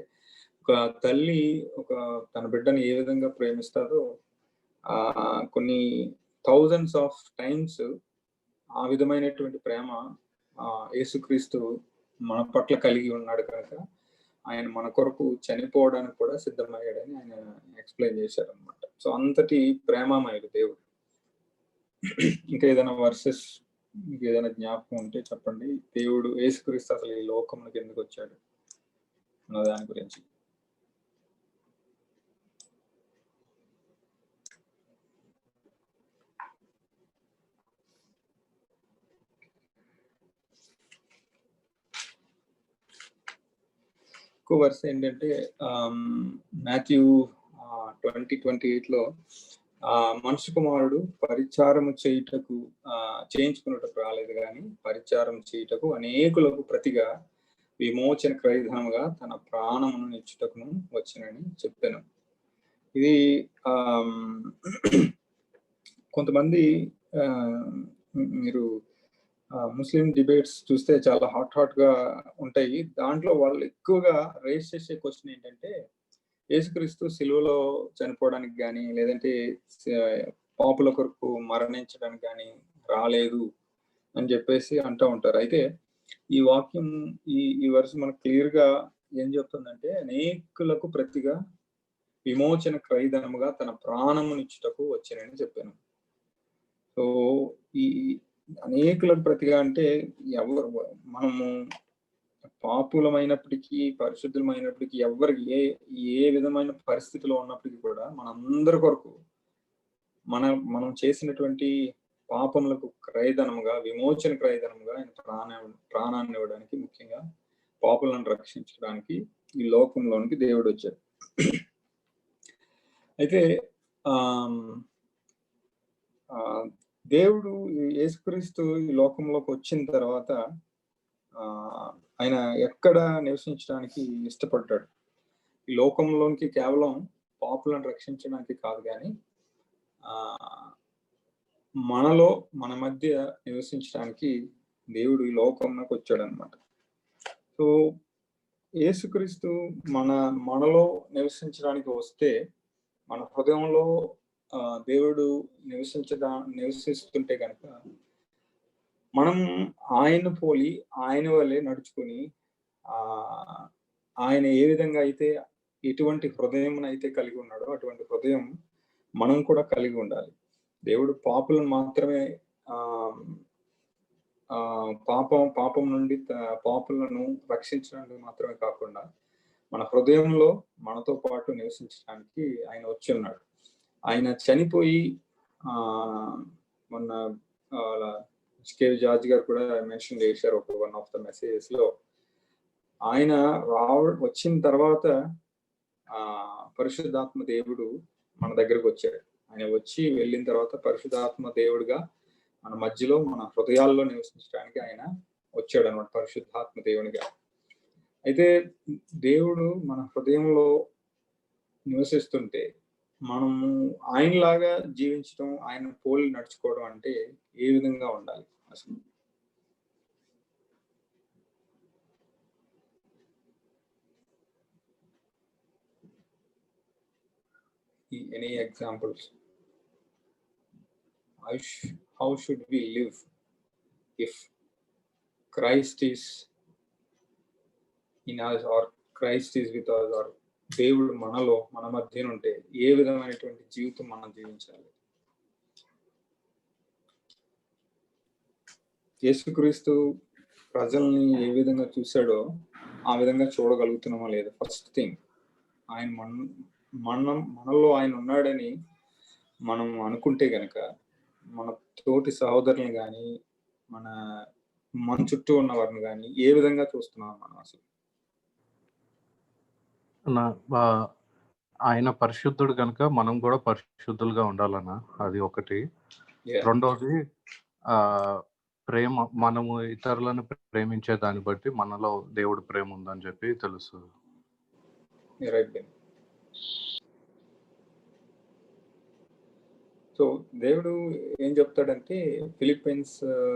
ఒక తల్లి తన బిడ్డని ఏ విధంగా ప్రేమిస్తారో, కొన్ని థౌజండ్స్ ఆఫ్ టైమ్స్ ఆ విధమైనటువంటి ప్రేమ యేసుక్రీస్తు మన పట్ల కలిగి ఉన్నాడు కనుక ఆయన మన కొరకు చనిపోవడానికి కూడా సిద్ధమయ్యాడని ఆయన ఎక్స్ప్లెయిన్ చేశారు అనమాట. సో అంతటి ప్రేమమయుడు దేవుడు. ఇంకా ఏదైనా వర్సెస్, మీకు ఏదైనా జ్ఞాపకం ఉంటే చెప్పండి. దేవుడు యేసుక్రీస్తు అసలు ఈ లోకంలోకి ఎందుకు వచ్చాడు అన్న దాని గురించి. ఎక్కువ వర్స్ ఏంటంటే మాథ్యూ 20:28లో మనుష్య కుమారుడు పరిచారము చేయించుకున్నట్టు రాలేదు కానీ పరిచారం చేయుటకు అనేకులకు ప్రతిగా విమోచన క్రయధనముగా తన ప్రాణమును ఇచ్చుటకును వచ్చినని చెప్పాను. ఇది కొంతమంది మీరు ముస్లిం డిబేట్స్ చూస్తే చాలా హాట్ గా ఉంటాయి. దాంట్లో వాళ్ళు ఎక్కువగా రేస్ చేసే క్వశ్చన్ ఏంటంటే, యేసుక్రీస్తు సిలువలో చనిపోవడానికి కానీ, లేదంటే పాపుల కొరకు మరణించడానికి కానీ రాలేదు అని చెప్పేసి అంటూ ఉంటారు. అయితే ఈ వాక్యం, ఈ వర్స్ మనకు క్లియర్ గా ఏం చెప్తుందంటే, అనేకులకు ప్రతిగా విమోచన క్రయధనముగా తన ప్రాణమునిచ్చుటకు వచ్చినని చెప్పాను. సో ఈ అనేకులకు ప్రతిగా అంటే ఎవరు, మనము పాపులమైనప్పటికీ, పరిశుద్ధులమైనప్పటికీ, ఎవరికి ఏ విధమైన పరిస్థితిలో ఉన్నప్పటికీ కూడా మనందరి కొరకు మనం చేసినటువంటి పాపములకు క్రయధనముగా, విమోచన క్రయధనముగా ఆయన ప్రాణాన్ని ఇవ్వడానికి, ముఖ్యంగా పాపులను రక్షించడానికి ఈ లోకంలోనికి దేవుడు వచ్చాడు. అయితే దేవుడు యేసుక్రీస్తు ఈ లోకంలోకి వచ్చిన తర్వాత ఆయన ఎక్కడ నివసించడానికి ఇష్టపడ్డాడు? ఈ లోకంలోనికి కేవలం పాపులను రక్షించడానికి కాదు కానీ మన మధ్య నివసించడానికి దేవుడు ఈ లోకంలోకి వచ్చాడు అనమాట. సో యేసుక్రీస్తు మనలో నివసించడానికి వస్తే, మన హృదయంలో దేవుడు నివసిస్తుంటే కనుక మనం ఆయన పోలి, ఆయన వల్లే నడుచుకుని, ఆయన ఏ విధంగా అయితే, ఎటువంటి హృదయం అయితే కలిగి ఉన్నాడో అటువంటి హృదయం మనం కూడా కలిగి ఉండాలి. దేవుడు పాపులను మాత్రమే పాపం నుండి పాపులను రక్షించడానికి మాత్రమే కాకుండా మన హృదయంలో మనతో పాటు నివసించడానికి ఆయన వచ్చి ఉన్నాడు. ఆయన చనిపోయి మొన్న కే జార్జ్ గారు కూడా మెన్షన్ చేశారు ఒక వన్ ఆఫ్ ద మెసేజెస్ లో, ఆయన వచ్చిన తర్వాత పరిశుద్ధాత్మ దేవుడు మన దగ్గరకు వచ్చాడు. ఆయన వచ్చి వెళ్ళిన తర్వాత పరిశుద్ధాత్మ దేవుడుగా మన మధ్యలో మన హృదయాల్లో నివసించడానికి ఆయన వచ్చాడు అనమాట, పరిశుద్ధాత్మ దేవునిగా. అయితే దేవుడు మన హృదయంలో నివసిస్తుంటే మనము ఆయనలాగా జీవించడం, ఆయన పోలి నడుచుకోవడం అంటే ఏ విధంగా ఉండాలి అసలు? Any examples? How should we live if Christ is in us or Christ is with us, or దేవుడు మనలో మన మధ్యన ఉంటే ఏ విధమైనటువంటి జీవితం మనం జీవించాలి? యేసుక్రీస్తు ప్రజల్ని ఏ విధంగా చూశాడో ఆ విధంగా చూడగలుగుతున్నామా లేదా? ఫస్ట్ థింగ్, ఆయన మనలో ఆయన ఉన్నాడని మనం అనుకుంటే గనక మన తోటి సహోదరుని కానీ మన చుట్టూ ఉన్న వారిని కానీ ఏ విధంగా చూస్తున్నాం మనం అసలు? ఆయన పరిశుద్ధుడు కనుక మనం కూడా పరిశుద్ధులుగా ఉండాలన్నా, అది ఒకటి. రెండోది ప్రేమ, మనము ఇతరులను ప్రేమించే దాన్ని బట్టి మనలో దేవుడు ప్రేమ ఉందని చెప్పి తెలుస్తుంది. సో దేవుడు ఏం చెప్తాడంటే ఫిలిప్పీన్స్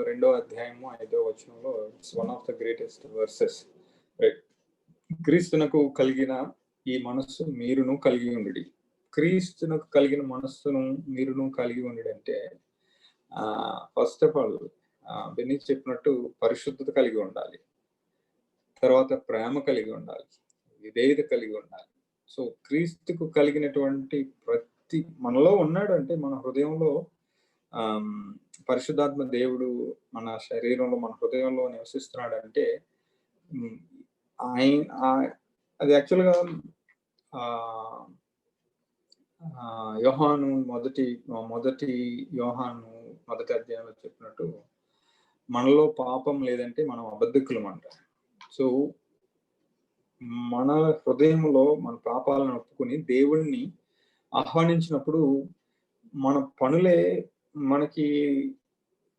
2వ అధ్యాయము 5వ వచనంలో, it's one of the greatest versus, క్రీస్తునకు కలిగిన ఈ మనస్సు మీరును కలిగి ఉండి. క్రీస్తునకు కలిగిన మనస్సును మీరును కలిగి ఉండి అంటే ఫస్ట్ ఆఫ్ ఆల్ బెన్నీ చెప్పినట్టు పరిశుద్ధత కలిగి ఉండాలి, తర్వాత ప్రేమ కలిగి ఉండాలి, విధేయత కలిగి ఉండాలి. సో క్రీస్తుకు కలిగినటువంటి ప్రతి మనలో ఉన్నాడు అంటే, మన హృదయంలో పరిశుద్ధాత్మ దేవుడు మన శరీరంలో మన హృదయంలో నివసిస్తున్నాడు అంటే అది యాక్చువల్గా యోహాను మొదటి యోహాను మొదటి అధ్యాయంలో చెప్పినట్టు, మనలో పాపం లేదంటే మనం అబద్ధికులం అంట. సో మన హృదయంలో మన పాపాలను ఒప్పుకొని దేవుణ్ణి ఆహ్వానించినప్పుడు మన పనులే మనకి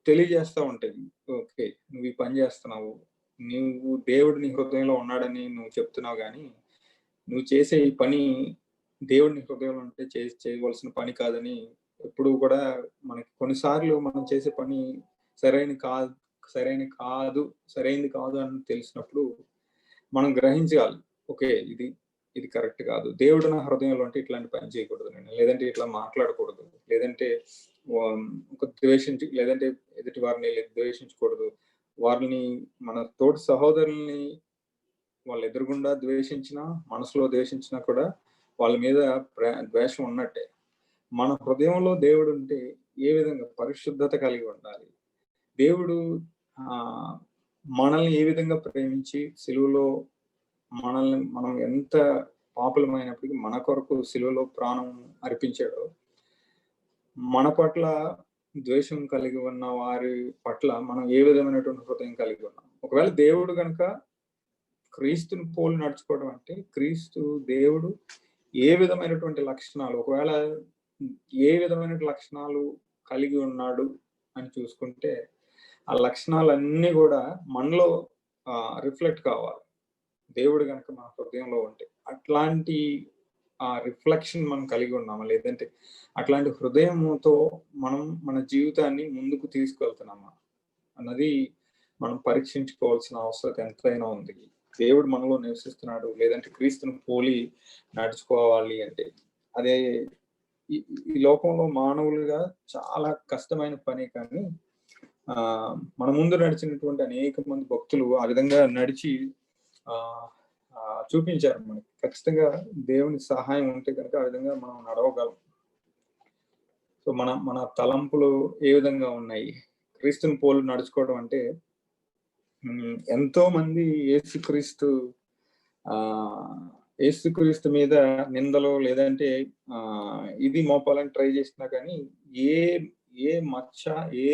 తెలియజేస్తూ ఉంటాయి. ఓకే, నువ్వు ఈ పని చేస్తున్నావు, నువ్వు దేవుడు నీ హృదయంలో ఉన్నాడని నువ్వు చెప్తున్నావు, కానీ నువ్వు చేసే ఈ పని దేవుడిని హృదయంలో ఉంటే చేయవలసిన పని కాదని ఎప్పుడు కూడా మనకి కొన్నిసార్లు మనం చేసే పని సరైనది కాదు అని తెలిసినప్పుడు మనం గ్రహించాలి, ఓకే ఇది కరెక్ట్ కాదు, దేవుడు నా హృదయంలో అంటే ఇట్లాంటి పని చేయకూడదు నేను, లేదంటే ఇట్లా మాట్లాడకూడదు, లేదంటే లేదంటే ఎదుటి వారిని ద్వేషించకూడదు, వారిని మన తోటి సహోదరుల్ని వాళ్ళు ఎదురుగుండా ద్వేషించినా మనసులో ద్వేషించినా కూడా వాళ్ళ మీద ద్వేషం ఉన్నట్టే. మన హృదయంలో దేవుడు ఉంటే ఏ విధంగా పరిశుద్ధత కలిగి ఉండాలి, దేవుడు మనల్ని ఏ విధంగా ప్రేమించి సిలువలో మనం ఎంత పాపులమైనప్పటికీ మన కొరకు సిలువలో ప్రాణం అర్పించాడో, మన పట్ల ద్వేషం కలిగి ఉన్న వారి పట్ల మనం ఏ విధమైనటువంటి హృదయం కలిగి ఉన్నాం. ఒకవేళ దేవుడు కనుక క్రీస్తుని పోలి నడుచుకోవడం అంటే, దేవుడు ఏ విధమైనటువంటి లక్షణాలు, ఒకవేళ ఏ విధమైన లక్షణాలు కలిగి ఉన్నాడు అని చూసుకుంటే, ఆ లక్షణాలన్నీ కూడా మనలో రిఫ్లెక్ట్ కావాలి. దేవుడు కనుక మన హృదయంలో ఉంటే అట్లాంటి రిఫ్లెక్షన్ మనం కలిగి ఉన్నామా, లేదంటే అట్లాంటి హృదయంతో మనం మన జీవితాన్ని ముందుకు తీసుకెళ్తున్నామా అన్నది మనం పరీక్షించుకోవాల్సిన అవసరం ఎంతైనా ఉంది. దేవుడు మనలో నివసిస్తున్నాడు, లేదంటే క్రీస్తును పోలి నడుచుకోవాలి అంటే అదే ఈ లోకంలో మానవులుగా చాలా కష్టమైన పని. కానీ మన ముందు నడిచినటువంటి అనేక మంది భక్తులు ఆ విధంగా నడిచి చూపించారు మనకి. ఖచ్చితంగా దేవుని సహాయం ఉంటే కనుక ఆ విధంగా మనం నడవగలం. సో మన తలంపులు ఏ విధంగా ఉన్నాయి, క్రీస్తుని పోలి నడుచుకోవడం అంటే, ఎంతో మంది యేసుక్రీస్తు మీద నిందలు లేదంటే ఇది మోపాలని ట్రై చేసినా కానీ ఏ మచ్చ, ఏ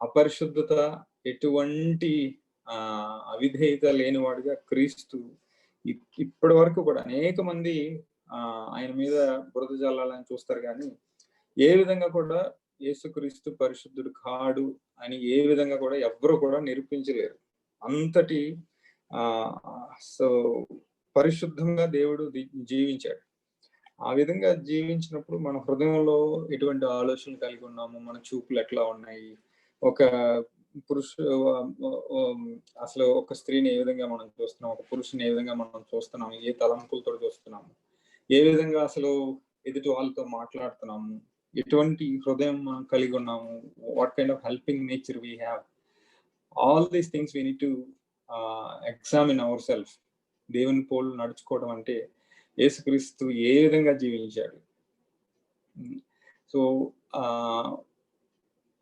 అపరిశుద్ధత, ఎటువంటి అవిధేయత లేనివాడిగా క్రీస్తు ఇప్పటి వరకు కూడా అనేక మంది ఆయన మీద బురద జల్లాలని చూస్తారు, కానీ ఏ విధంగా కూడా యేసుక్రీస్తు పరిశుద్ధుడు కాడు అని ఏ విధంగా కూడా ఎవ్వరూ కూడా నిరూపించలేరు. అంతటి సో పరిశుద్ధంగా దేవుడు జీవించాడు. ఆ విధంగా జీవించినప్పుడు మన హృదయంలో ఎటువంటి ఆలోచనలు కలిగి ఉన్నాము, మన చూపులు ఎట్లా ఉన్నాయి, ఒక అసలు ఒక స్త్రీని ఏ విధంగా మనం చూస్తున్నాం, ఒక పురుషుని ఏ విధంగా మనం చూస్తున్నాము, ఏ తలంపులతో చూస్తున్నాము, ఏ విధంగా అసలు ఎదుటి వాళ్ళతో మాట్లాడుతున్నాము, ఎటువంటి హృదయం మనం కలిగి ఉన్నాము, what kind of helping nature we have, all these things we need to examine our self. దేవుని పోలు నడుచుకోవడం అంటే యేసుక్రీస్తు ఏ విధంగా జీవించాడు. సో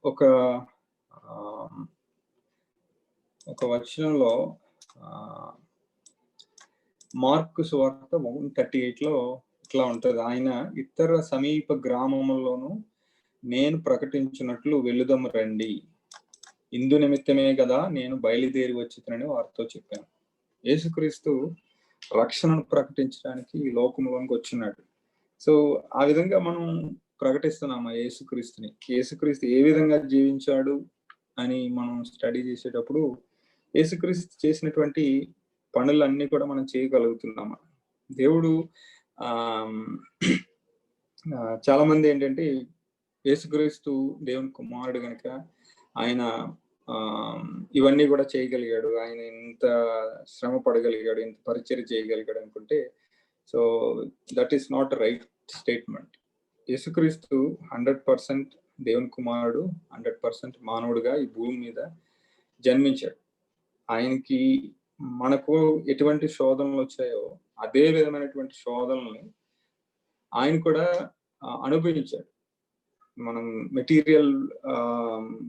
ఒక వచనంలో మార్కు సువార్త 1:38 ఇట్లా ఉంటది, ఆయన ఇతర సమీప గ్రామముల్లోనూ నేను ప్రకటించినట్లు వెళుదము రండి, ఇందు నిమిత్తమే కదా నేను బయలుదేరి వచ్చిందని వారితో చెప్పాను. యేసుక్రీస్తు రక్షణను ప్రకటించడానికి ఈ లోకంలోనికి వచ్చినాడు. సో ఆ విధంగా మనం ప్రకటిస్తున్నాము యేసుక్రీస్తుని. యేసుక్రీస్తు ఏ విధంగా జీవించాడు అని మనం స్టడీ చేసేటప్పుడు యేసుక్రీస్తు చేసినటువంటి పనులన్నీ కూడా మనం చేయగలుగుతున్నాము. దేవుడు చాలా మంది ఏంటంటే యేసుక్రీస్తు దేవుని కుమారుడు కనుక ఆయన ఇవన్నీ కూడా చేయగలిగాడు, ఆయన ఇంత శ్రమ పడగలిగాడు, ఇంత పరిచర్య చేయగలిగాడు అనుకుంటే, so that is not right statement. యేసుక్రీస్తు 100% దేవుని కుమారుడు, 100% మానవుడిగా ఈ భూమి మీద జన్మించాడు. ఆయనకి మనకు ఎటువంటి శోధనలు వచ్చాయో అదే విధమైనటువంటి శోధనల్ని ఆయన కూడా అనుభవించాడు. మనం మెటీరియల్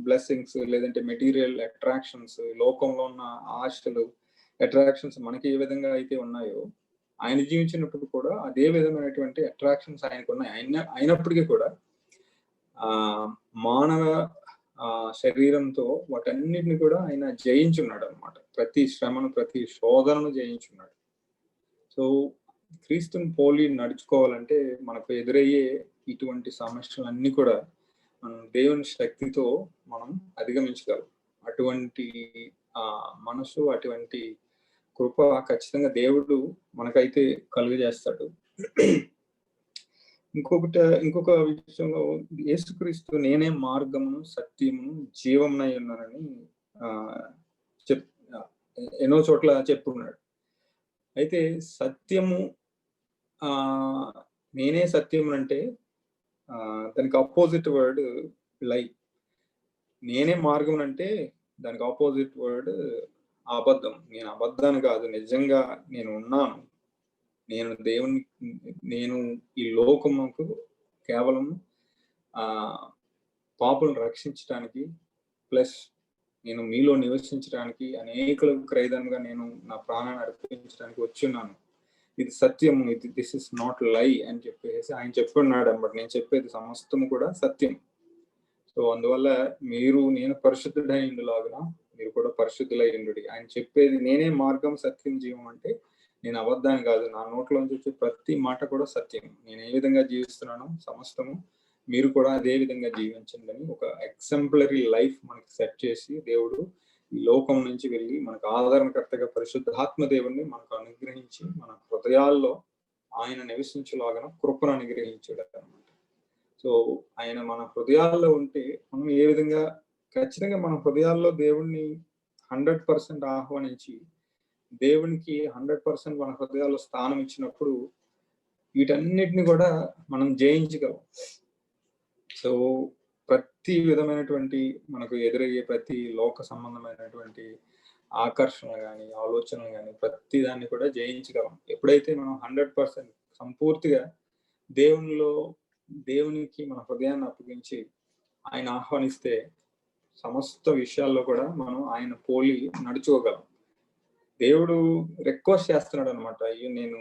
బ్లెస్సింగ్స్ లేదంటే మెటీరియల్ అట్రాక్షన్స్, లోకంలో ఉన్న ఆశలు అట్రాక్షన్స్ మనకి ఏ విధంగా అయితే ఉన్నాయో ఆయన జీవించినప్పుడు కూడా అదే విధమైనటువంటి అట్రాక్షన్స్ ఆయనకు ఉన్నాయి. అయినప్పటికీ కూడా మానవ శరీరంతో వాటన్నిటిని కూడా ఆయన జయించున్నాడు అనమాట. ప్రతి శ్రమను, ప్రతి శోధనను జయించున్నాడు. సో క్రీస్తుని పోలి నడుచుకోవాలంటే మనకు ఎదురయ్యే ఇటువంటి సమస్యలన్నీ కూడా మనం దేవుని శక్తితో మనం అధిగమించగలం. అటువంటి మనసు, అటువంటి కృప ఖచ్చితంగా దేవుడు మనకైతే కలుగజేస్తాడు. ఇంకొక విషయంలో యేసుక్రీస్తు నేనే మార్గమును, సత్యమును, జీవమునై ఉన్నానని ఎన్నో చోట్ల చెప్పుకున్నాడు. అయితే సత్యము, నేనే సత్యము అంటే దానికి ఆపోజిట్ వర్డ్ లై. నేనే మార్గం అంటే దానికి ఆపోజిట్ వర్డ్ అబద్ధం. నేను అబద్ధాన్ని కాదు, నిజంగా నేను ఉన్నాను, నేను ఈ లోకముకు కేవలం పాపులను రక్షించడానికి, ప్లస్ నేను మీలో నివసించడానికి, అనేకులకు క్రయదనంగా నేను నా ప్రాణాన్ని అర్పించడానికి వచ్చున్నాను. ఇది సత్యము, ఇది దిస్ ఇస్ నాట్ లై అని చెప్పేసి ఆయన చెప్పుకున్నాడు అన్నమాట. నేను చెప్పేది సమస్తము కూడా సత్యం. సో అందువల్ల నేను పరిశుద్ధుడై ఉండులాగున మీరు కూడా పరిశుద్ధులై ఉండుడి. ఆయన చెప్పేది నేనే మార్గం, సత్యం, జీవం అంటే నేను అబద్ధాన్ని కాదు, నా నోట్లోంచి వచ్చే ప్రతి మాట కూడా సత్యం. నేను ఏ విధంగా జీవిస్తున్నానో సమస్తము మీరు కూడా అదే విధంగా జీవించండి అని ఒక ఎగ్జాంపులరీ లైఫ్ మనకి సెట్ చేసి దేవుడు ఈ లోకం నుంచి వెళ్ళి మనకు ఆదరణకర్తగా పరిశుద్ధాత్మ దేవుణ్ణి మనకు అనుగ్రహించి మన హృదయాల్లో ఆయన నివసించులాగా కృపను అనుగ్రహించాడు అనమాట. సో ఆయన మన హృదయాల్లో ఉంటే మనం ఏ విధంగా ఖచ్చితంగా మన హృదయాల్లో దేవుణ్ణి 100% ఆహ్వానించి దేవునికి 100% మన హృదయాల్లో స్థానం ఇచ్చినప్పుడు వీటన్నిటిని కూడా మనం జయించగలం. సో ప్రతి విధమైనటువంటి మనకు ఎదురయ్యే ప్రతి లోక సంబంధమైనటువంటి ఆకర్షణ కానీ, ఆలోచనలు కానీ ప్రతి దాన్ని కూడా జయించగలం ఎప్పుడైతే మనం 100% సంపూర్తిగా దేవునికి మన హృదయాన్ని అప్పగించి ఆయన ఆహ్వానిస్తే సమస్త విషయాల్లో కూడా మనం ఆయన పోలి నడుచుకోగలం. దేవుడు రిక్వెస్ట్ చేస్తున్నాడు అనమాట, అయ్యో నేను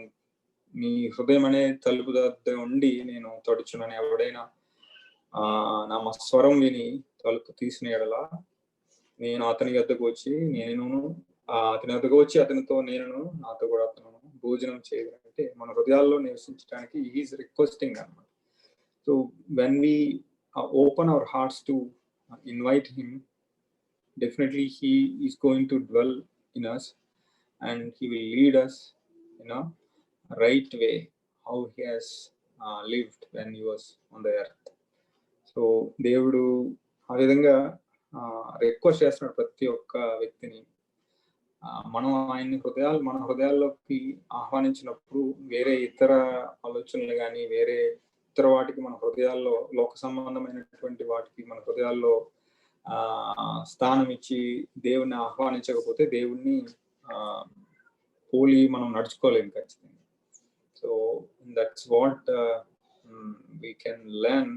నీ హృదయం అనే తలుపు దగ్గర ఉండి నేను తడుచునని ఎవడైనా నా స్వరం విని తలుపు తీసిన ఎడలా నేను అతని వద్దకు వచ్చి అతని వద్దకు వచ్చి అతనితో నేను నాతో కూడా అతను భోజనం చేయాలంటే మన హృదయాల్లో నివసించడానికి ఈజ్ రిక్వెస్టింగ్ అన్నమాట. So when we open our hearts to invite him, definitely he is going to dwell in us and he will lead us in a right way how he has lived when he was on the earth. So దేవుడు ఆ విధంగా request చేస్తున్నాడు ప్రతి ఒక్క వ్యక్తిని. మనం మన హృదయాల్లోకి ఆహ్వానించినప్పుడు వేరే ఇతర ఆలోచనలు కానీ వేరే ఇతర వాటికి మన హృదయాల్లో లోక సంబంధమైనటువంటి వాటికి మన హృదయాల్లో స్థానం ఇచ్చి దేవుణ్ణి ఆహ్వానించకపోతే దేవుణ్ణి పోలి మనం నడుచుకోలేము ఖచ్చితంగా. So that's what we can learn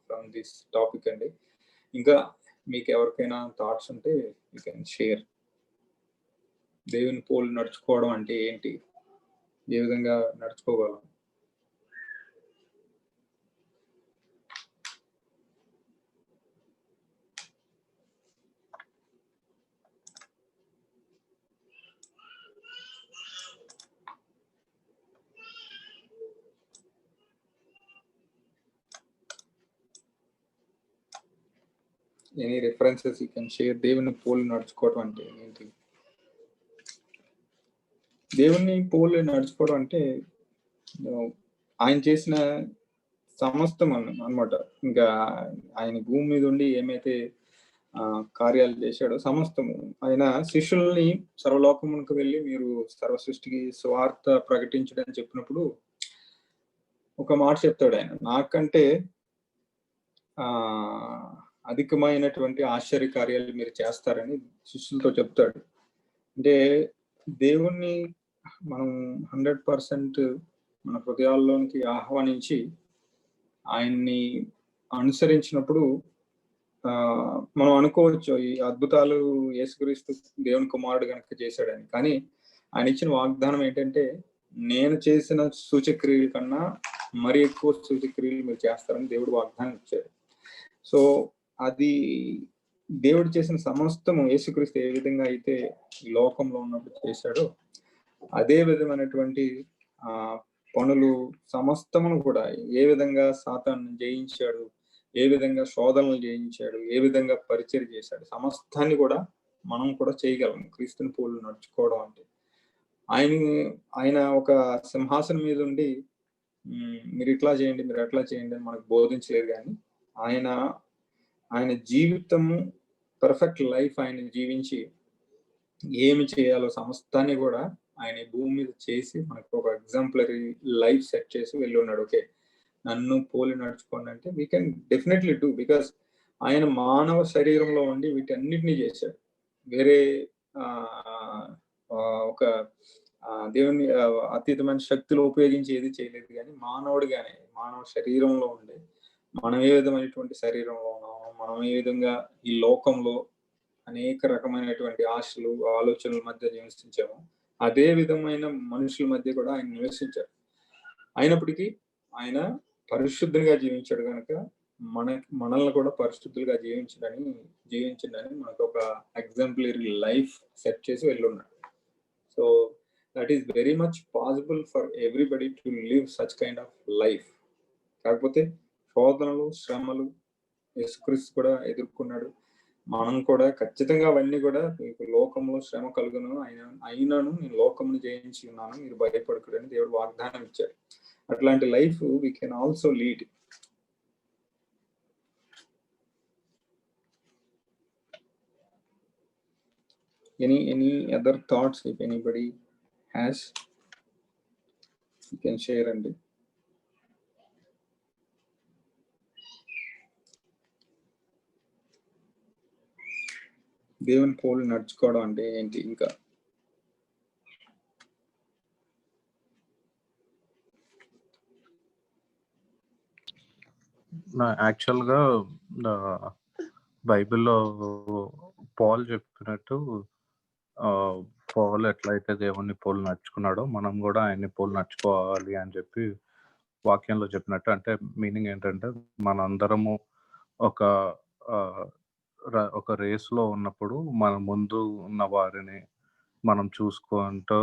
from this topic అండి. ఇంకా మీకు ఎవరికైనా థాట్స్ ఉంటే యూ కెన్ షేర్. దేవుని పోలి నడుచుకోవడం అంటే ఏంటి, ఏ విధంగా నడుచుకోగలం? Any references you can share. దేవుని పోలి నడుచుకోవడం అంటే ఏంటి? దేవుని పోలి నడుచుకోవడం అంటే ఆయన చేసిన సమస్తం అన్నమాట. ఇంకా ఆయన భూమి మీద ఉండి ఏమైతే కార్యాలు చేశాడో సమస్తము, ఆయన శిష్యుల్ని సర్వలోకమునకు వెళ్ళి మీరు సర్వ సృష్టికి స్వార్థ ప్రకటించడని చెప్పినప్పుడు ఒక మాట చెప్తాడు ఆయన, నాకంటే అధికమైనటువంటి ఆశ్చర్య కార్యాలు మీరు చేస్తారని శిష్యులతో చెప్తాడు. అంటే దేవుణ్ణి మనం 100% మన హృదయాల్లోనికి ఆహ్వానించి ఆయన్ని అనుసరించినప్పుడు మనం అనుకోవచ్చు ఈ అద్భుతాలు యేసుక్రీస్తు దేవుని కుమారుడు కనుక చేశాడని. కానీ ఆయన ఇచ్చిన వాగ్దానం ఏంటంటే, నేను చేసిన సూచక్రియల కన్నా మరి ఎక్కువ సూచక్రియలు మీరు చేస్తారని దేవుడు వాగ్దానం ఇచ్చాడు. సో అది దేవుడు చేసిన సమస్తము యేసుక్రీస్తు ఏ విధంగా అయితే ఈ లోకంలో ఉన్నప్పుడు చేశాడో అదే విధమైనటువంటి పనులు సమస్తమును కూడా ఏ విధంగా సాతాను జయించాడు, ఏ విధంగా శోధనలు జయించాడు, ఏ విధంగా పరిచయం చేశాడు, సమస్తాన్ని కూడా మనం కూడా చేయగలం. క్రీస్తుని పోలి నడుచుకోవడం అంటే ఆయన ఒక సింహాసనం మీద ఉండి మీరు ఇట్లా చేయండి, మీరు అట్లా చేయండి అని మనకు బోధించలేదు. కానీ ఆయన జీవితము పర్ఫెక్ట్ లైఫ్ ఆయన జీవించి ఏమి చేయాలో సమస్తాన్ని కూడా ఆయన భూమి మీద చేసి మనకు ఒక ఎగ్జాంపులరీ లైఫ్ సెట్ చేసి వెళ్ళి ఉన్నాడు. ఓకే, నన్ను పోలి నడుచుకోండి అంటే we can definitely do, because ఆయన మానవ శరీరంలో ఉండి వీటన్నిటినీ చేశాడు. వేరే ఒక దేవుని అతీతమైన శక్తులు ఉపయోగించి ఏది చేయలేదు. కానీ మానవుడిగానే మానవ శరీరంలో ఉండి మనం ఏ విధమైనటువంటి శరీరంలో ఉన్నామో, మనం ఏ విధంగా ఈ లోకంలో అనేక రకమైనటువంటి ఆశలు ఆలోచనల మధ్య నివసించాము, అదే విధమైన మనుషుల మధ్య కూడా ఆయన నివసించాడు. అయినప్పటికీ ఆయన పరిశుద్ధంగా జీవించాడు కనుక మనల్ని కూడా పరిశుద్ధులుగా జీవించడని మనకు ఒక ఎగ్జాంపులరీ లైఫ్ సెట్ చేసి వెళ్ళున్నాడు. So that is very much possible for everybody to live such kind of life. కాకపోతే శోధనలు శ్రమలు యేసుక్రీస్తు కూడా ఎదుర్కొన్నాడు. మనం కూడా ఖచ్చితంగా అవన్నీ కూడా మీకు లోకంలో శ్రమ కలుగును, అయినను నేను లోకమును జయించి ఉన్నాను, మీరు భయపడకూడదని దేవుడు వాగ్దానం ఇచ్చాడు. అట్లాంటి life we can also lead. Any other thoughts if anybody has, you can share. అండి దేవుని పోలి నడుచుకోవడం అంటే ఏంటి? ఇంకా యాక్చువల్గా బైబిల్లో పాల్ చెప్పినట్టు పాల్ ఎట్లయితే దేవుణ్ణి పోలి నడుచుకున్నాడో మనం కూడా ఆయన్ని పోలి నడుచుకోవాలి అని చెప్పి వాక్యంలో చెప్పినట్టు. అంటే మీనింగ్ ఏంటంటే మనందరము ఒక ఒక రేస్‌లో ఉన్నప్పుడు మన ముందు ఉన్న వారిని మనం చూసుకుంటూ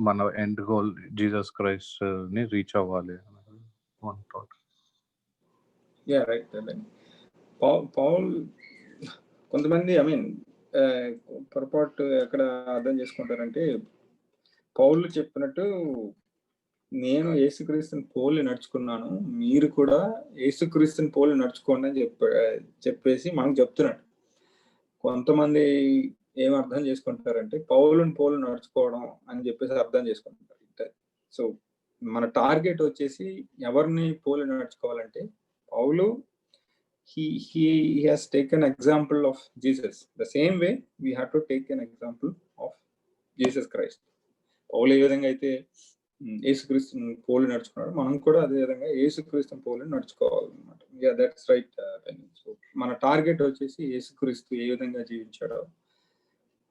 మన ఎండ్ గోల్ జీసస్ క్రైస్ట్‌ని రీచ్ అవ్వాలి అనేది one thought. Yeah right. Paul కొంతమంది పొరపాటు ఎక్కడ అర్థం చేసుకుంటారంటే, పౌలు చెప్పినట్టు నేను యేసుక్రీస్తుని పోలి నడుచుకున్నాను, మీరు కూడా యేసుక్రీస్తుని పోలి నడుచుకోండి అని చెప్పేసి మనకు చెప్తున్నాడు. కొంతమంది ఏం అర్థం చేసుకుంటారంటే పౌలుని పోలి నడుచుకోవడం అని చెప్పేసి అర్థం చేసుకుంటారు. సో మన టార్గెట్ వచ్చేసి ఎవరిని పోలి నడుచుకోవాలంటే, పౌలు he has taken example of Jesus. The same way we have to take an example of Jesus Christ. పౌలు ఏ విధంగా అయితే యేసుక్రీస్తుని పోలి నడుచుకున్నాడు, మనం కూడా అదే విధంగా యేసుక్రీస్తుని పోలి నడుచుకోవాలన్నమాట. Yeah that's right. సో మన టార్గెట్ వచ్చేసి యేసుక్రీస్తు ఏ విధంగా జీవించాడో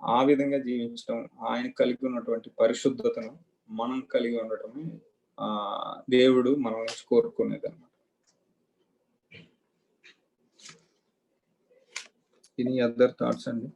ఆ విధంగా జీవించడం, ఆయన కలిగి ఉన్నటువంటి పరిశుద్ధతను మనం కలిగి ఉండటమే దేవుడు మనం నుంచి కోరుకునేది అన్నమాట. Any other thoughts అండి?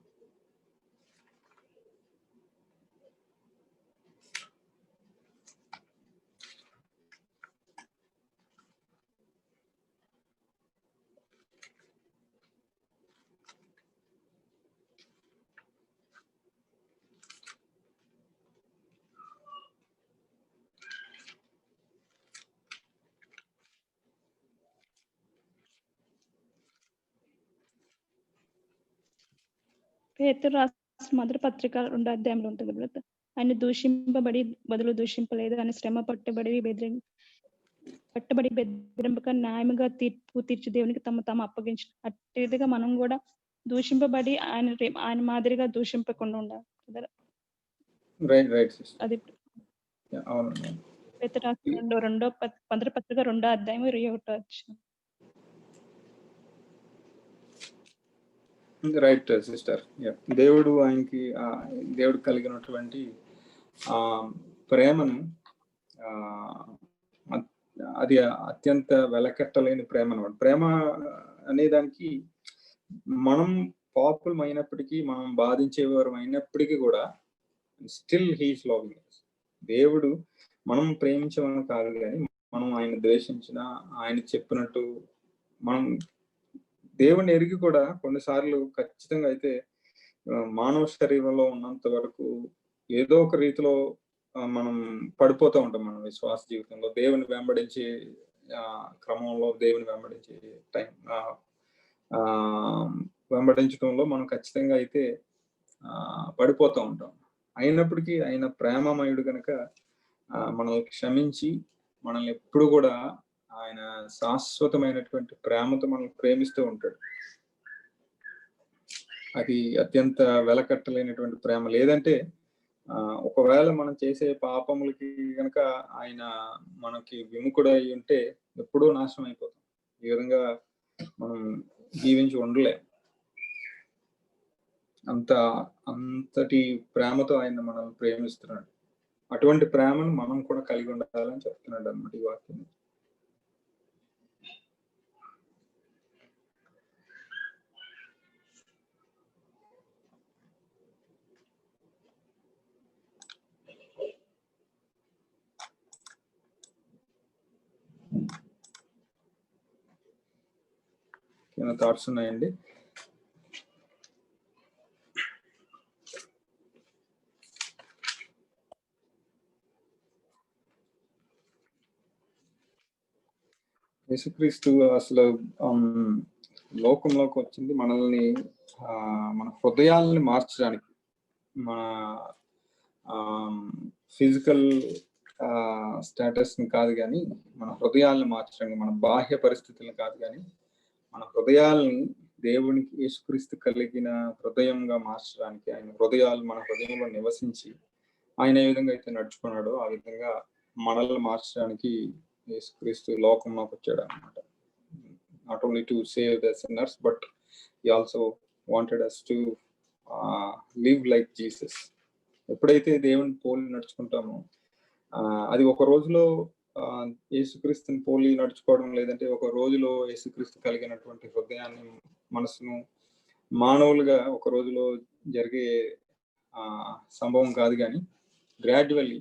పేతురు రాసిన మొదటి పత్రిక 2వ అధ్యాయంలో ఉంటుంది బ్రదర్. ఆయన దూషింపబడి బదులు దూషింపలేదు, ఆయన శ్రమ పట్టబడి బెదిరింపక న్యాయముగా తీర్పు తీర్చి దేవునికి తమ అప్పగించిన అట్టిదిగా మనం కూడా దూషింపబడి ఆయన మాదిరిగా దూషింపకుండా ఉండాలి. అది పేతురు రాసిన మొదటి పత్రిక 2వ అధ్యాయం 21వ వచనం. Right sister. దేవుడు దేవుడు కలిగినటువంటి ప్రేమను అది అత్యంత వెలకట్టలేని ప్రేమ అన్నమాట. ప్రేమ అనే దానికి మనం పాపులం అయినప్పటికీ, మనం బాధించేవారు అయినప్పటికీ కూడా స్టిల్ హీస్ లవింగ్ us. దేవుడు మనం ప్రేమించమని కాదు, కానీ మనం ఆయన ద్వేషించిన, ఆయన చెప్పినట్టు మనం దేవుని ఎరిగి కూడా కొన్నిసార్లు ఖచ్చితంగా అయితే మానవ శరీరంలో ఉన్నంత వరకు ఏదో ఒక రీతిలో మనం పడిపోతూ ఉంటాం. మన విశ్వాస జీవితంలో దేవుని వెంబడించే క్రమంలో, దేవుని వెంబడించే వెంబడించడంలో మనం ఖచ్చితంగా అయితే పడిపోతూ ఉంటాం. అయినప్పటికీ ఆయన ప్రేమమయుడు కనుక మనల్ని క్షమించి మనల్ని ఎప్పుడు కూడా ఆయన శాశ్వతమైనటువంటి ప్రేమతో మనల్ని ప్రేమిస్తూ ఉంటాడు. అది అత్యంత వెలకట్టలేనటువంటి ప్రేమ. లేదంటే ఒకవేళ మనం చేసే పాపములకి కనుక ఆయన మనకి విముఖుడు అయి ఉంటే ఎప్పుడూ నాశనం అయిపోతాం. ఈ విధంగా మనం జీవించి ఉండలేం. అంతటి ప్రేమతో ఆయన మనల్ని ప్రేమిస్తున్నాడు. అటువంటి ప్రేమను మనం కూడా కలిగి ఉండాలని చెప్తున్నాడు అన్నమాట ఈ వాక్యం. ఏమైనా థాట్స్ ఉన్నాయండి? యేసుక్రీస్తు అసలు లోకంలోకి వచ్చింది మనల్ని మన హృదయాలని మార్చడానికి, మన ఫిజికల్ స్టేటస్ ని కాదు కానీ మన హృదయాలను మార్చడానికి, మన బాహ్య పరిస్థితులను కాదు కానీ మన హృదయాలని దేవునికి, యేసుక్రీస్తు కలిగిన హృదయంగా మార్చడానికి, ఆయన మన హృదయంలో నివసించి ఆయన ఏ విధంగా అయితే నడుచుకున్నాడో ఆ విధంగా మనల్ని మార్చడానికి యేసుక్రీస్తు లోకంలోకి వచ్చాడు అన్నమాట. Not only to save the sinners, but he also wanted us to live like Jesus. ఎప్పుడైతే దేవుని పోలి నడుచుకుంటామో అది ఒక రోజులో యేసుక్రీస్తుని పోలి నడుచుకోవడం, లేదంటే ఒక రోజులో యేసుక్రీస్తు కలిగినటువంటి హృదయాన్ని, మనసును మానవులుగా ఒక రోజులో జరిగే సంభవం కాదు. కానీ గ్రాడ్యువల్లీ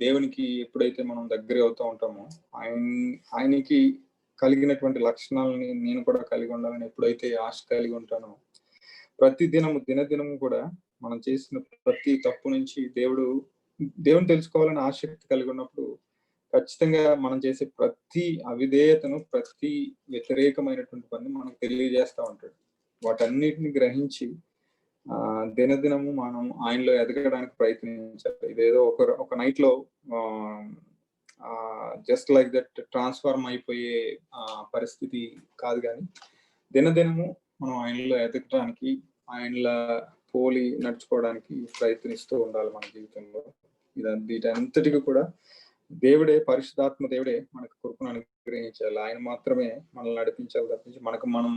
దేవునికి ఎప్పుడైతే మనం దగ్గర అవుతూ ఉంటామో, ఆయనకి కలిగినటువంటి లక్షణాలని నేను కూడా కలిగి ఉండాలని ఎప్పుడైతే ఆశ కలిగి ఉంటానో, ప్రతి దినదినము కూడా మనం చేసిన ప్రతి తప్పు నుంచి దేవుని తెలుసుకోవాలని ఆసక్తి కలిగి ఉన్నప్పుడు ఖచ్చితంగా మనం చేసే ప్రతి అవిధేయతను, ప్రతి వ్యతిరేకమైనటువంటి పని మనకు తెలియజేస్తూ ఉంటాడు. వాటన్నిటిని గ్రహించి దినదినము మనం ఆయనలో ఎదగడానికి ప్రయత్నించాలి. ఇదేదో ఒక నైట్ లో జస్ట్ లైక్ దట్ ట్రాన్స్ఫార్మ్ అయిపోయే పరిస్థితి కాదు. కానీ దినదినము మనం ఆయనలో ఎదగడానికి, ఆయనలా పోలి నడుచుకోవడానికి ప్రయత్నిస్తూ ఉండాలి మన జీవితంలో. వీటంతటికి కూడా దేవుడే, పరిశుద్ధాత్మ దేవుడే మనకు కృపను అనుగ్రహించాలి. ఆయన మాత్రమే మనల్ని నడిపించాలి తప్పించి మనకు మనం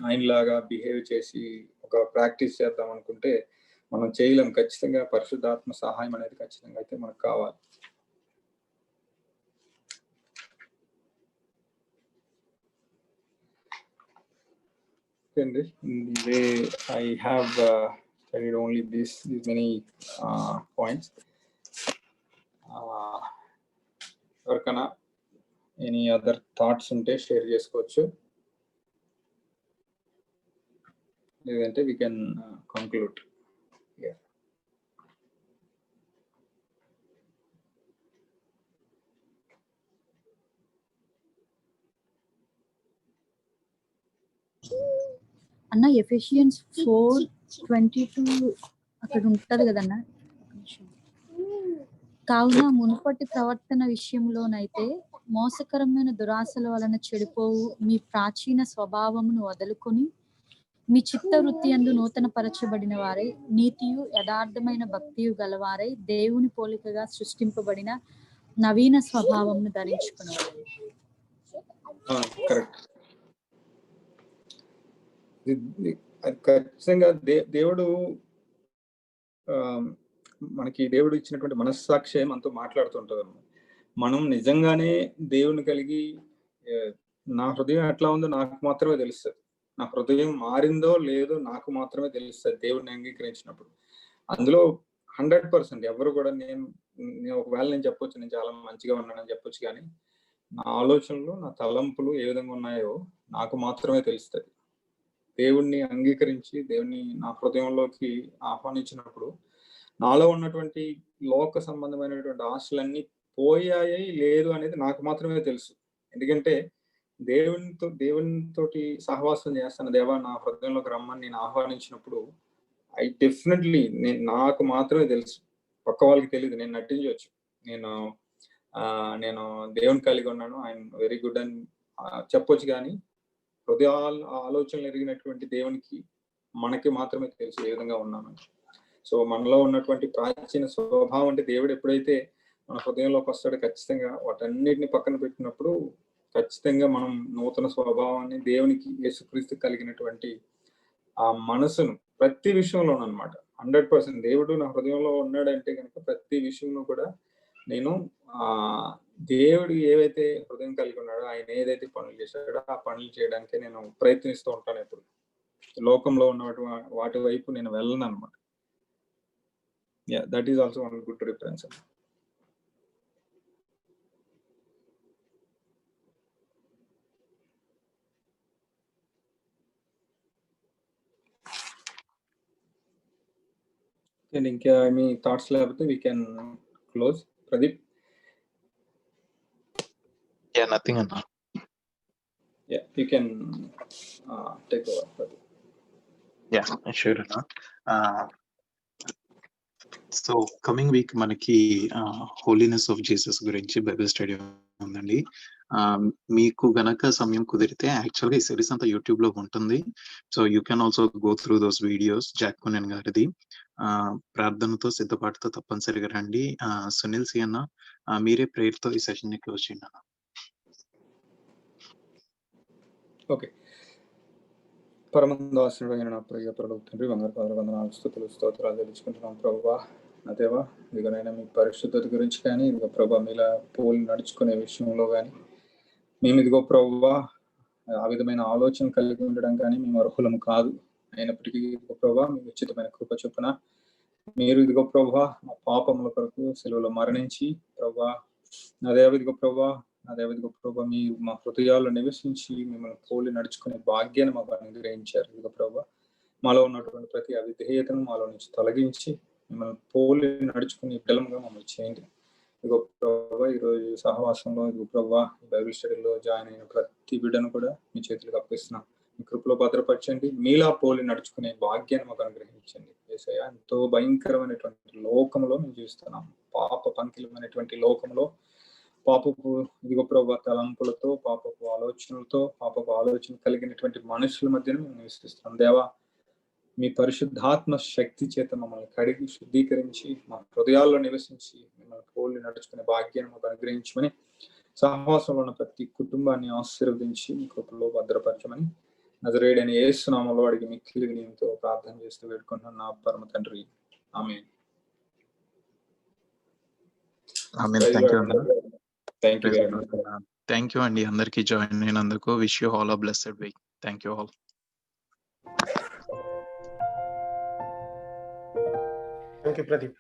ఆయనలాగా బిహేవ్ చేసి ఒక ప్రాక్టీస్ చేద్దాం అనుకుంటే మనం చేయలేం. ఖచ్చితంగా పరిశుద్ధాత్మ సహాయం అనేది ఖచ్చితంగా అయితే మనకు కావాలి. I have studied only these many points. ఎవరికైనా ఎనీ అదర్ థాట్స్ ఉంటే షేర్ చేసుకోవచ్చు, లేదంటే we can conclude. అన్న ఎఫెషియన్స్ 4:22 అక్కడ ఉంటది కదన్నా. కావున మునుపటి ప్రవర్తన విషయంలోనైతే మోసకరమైన దురాశల వలన చెడిపోవు మీ ప్రాచీన స్వభావమును వదులుకొని మీ చిత్తవృత్తి యందు నూతన పరచబడిన వారై నీతియు యథార్థమైన భక్తియు గలవారై దేవుని పోలికగా సృష్టింపబడిన నవీన స్వభావమును ధరించుకున్నారు. ఖచ్చితంగా దేవుడు మనకి దేవుడు ఇచ్చినటువంటి మనస్సాక్షి మనతో మాట్లాడుతుంటది. మనం నిజంగానే దేవుని కలిగి, నా హృదయం ఎట్లా ఉందో నాకు మాత్రమే తెలుస్తుంది. నా హృదయం మారిందో లేదో నాకు మాత్రమే తెలుస్తుంది దేవుడిని అంగీకరించినప్పుడు. అందులో 100% ఎవరు కూడా నేను ఒకవేళ నేను చెప్పొచ్చు నేను చాలా మంచిగా ఉన్నానని చెప్పొచ్చు, కానీ నా ఆలోచనలు, నా తలంపులు ఏ విధంగా ఉన్నాయో నాకు మాత్రమే తెలుస్తుంది. దేవుణ్ణి అంగీకరించి దేవుణ్ణి నా హృదయంలోకి ఆహ్వానించినప్పుడు నాలో ఉన్నటువంటి లోక సంబంధమైనటువంటి ఆశలన్నీ పోయాయి లేదు అనేది నాకు మాత్రమే తెలుసు. ఎందుకంటే దేవునితోటి సహవాసం చేస్తాను. దేవా నా హృదయంలోకి రమ్మని నేను ఆహ్వానించినప్పుడు డెఫినెట్లీ నాకు మాత్రమే తెలుసు, పక్క వాళ్ళకి తెలియదు. నేను నటించవచ్చు, నేను దేవుని కలిగి ఉన్నాను, ఆయన వెరీ గుడ్ అని చెప్పొచ్చు, కానీ ఆలోచనలు ఎరిగినటువంటి దేవునికి మనకి మాత్రమే తెలుసు ఏ విధంగా ఉన్నాను. సో మనలో ఉన్నటువంటి ప్రాచీన స్వభావం అంటే దేవుడు ఎప్పుడైతే మన హృదయంలోకి వస్తాడో ఖచ్చితంగా వాటన్నిటిని పక్కన పెట్టినప్పుడు ఖచ్చితంగా మనం నూతన స్వభావాన్ని, దేవునికి యేసుక్రీస్తు కలిగినటువంటి ఆ మనసును ప్రతి విషయంలోనమాట 100% దేవుడు నా హృదయంలో ఉన్నాడంటే కనుక ప్రతి విషయంలో కూడా నేను దేవుడు ఏవైతే హృదయం కలిగి ఉన్నాడో, ఆయన ఏదైతే పనులు చేశాడో ఆ పనులు చేయడానికి నేను ప్రయత్నిస్తూ ఉంటాను. ఎప్పుడు లోకంలో ఉన్న వాటి వైపు నేను వెళ్ళను అనమాట. That is also one good reference. ఇంకా మీ థాట్స్ లేకపోతే we can close. Pradeep? Yeah, nothing Anna. Yeah, you can take over, Pradeep. Yeah, sure Anna. So coming week మనకి హోలీనెస్ ఆఫ్ జీసస్ గురించి బైబిల్ స్టడీ ఉందండి. మీకు గనక సమయం కుదిరితే యాక్చువల్గా ఈ సిరీస్ అంతా యూట్యూబ్ లో ఉంటుంది. So you can also go through those videos. Jack Kunen గారిది. ప్రార్థనతో సిద్ధపాటుతో తప్పనిసరిగా రండి. సునీల్ సి అన్న మీరే ప్రేయర్ తో ఈ సెషన్ ని క్లోజ్ చేయండి అన్న. ఓకే. పరమందాసుడైన నా ప్రియ ప్రభువు తండ్రి, వందనాలు స్తుతులు స్తోత్రాలు తెలుసుకుంటున్నాం ప్రభువా. అదేవా ఇదిగోనైనా మీ పరిశుద్ధత గురించి కానీ ఇదిగో ప్రభా మీలా పోలి నడుచుకునే విషయంలో కానీ మేము ఇదిగో ప్రభా ఆ విధమైన ఆలోచన కలిగి ఉండడం కానీ మేము అర్హులము కాదు. అయినప్పటికీ ఇదిగో ప్రభా మీ ఉచితమైన కృప చొప్పున మీరు ఇదిగో ప్రభా మా పాపముల కొరకు సెలవులో మరణించి ప్రభా అదేవిధిగో ప్రభా మీరు మా హృదయాల్లో నివసించి మిమ్మల్ని పోలి నడుచుకునే భాగ్యాన్ని మాకు అనుగ్రహించారు. ఇదిగో ప్రభా మాలో ఉన్నటువంటి ప్రతి అవిధేయతను మాలో నుంచి తొలగించి మిమ్మల్ని పోలి నడుచుకునే బిడ్డలుగా మమ్మల్ని చేయండి. ఇదిగో ప్రభా ఈరోజు సహవాసంలో ఇదిగో ప్రభా బైబిల్ స్టడీలో జాయిన్ అయిన ప్రతి బిడ్డను కూడా మీ చేతులకు అప్పగిస్తున్నాం. మీ కృపలో భద్రపరచండి. మీలా పోలి నడుచుకునే భాగ్యాన్ని మాకు అనుగ్రహించండి. యేసయ్య ఎంతో భయంకరమైనటువంటి లోకంలో మేము జీవిస్తున్నాం. పాప పంకిలమైనటువంటి లోకంలో పాపపు ఇదిగో ప్రభా తలంపులతో పాపపు ఆలోచన కలిగినటువంటి మనుషుల మధ్యన మేము నివసిస్తున్నాం. దేవా మీ పరిశుద్ధాత్మ శక్తి చేత మమ్మల్ని కడిగి శుద్ధీకరించి మా హృదయాల్లో నివసించి మిమ్మల్ని పోలి నడుచుకునే భాగ్యాన్ని మాకు అనుగ్రహించమని సహవాసంలో ఉన్న ప్రతి కుటుంబాన్ని ఆశీర్వదించి మీ కృపలో భద్రపరచమని నజరేయుడైన యేసు నామములో అడిగి మిక్కిలి వినయంతో ప్రార్థన చేస్తూ వేడుకుంటున్నాను నా పరమ తండ్రి. ఆమేన్. థ్యాంక్ యూ అండి అందరికి జాయిన్ అయినందుకు. Wish you all a blessed week. Thank you all. Thank you Pradeep.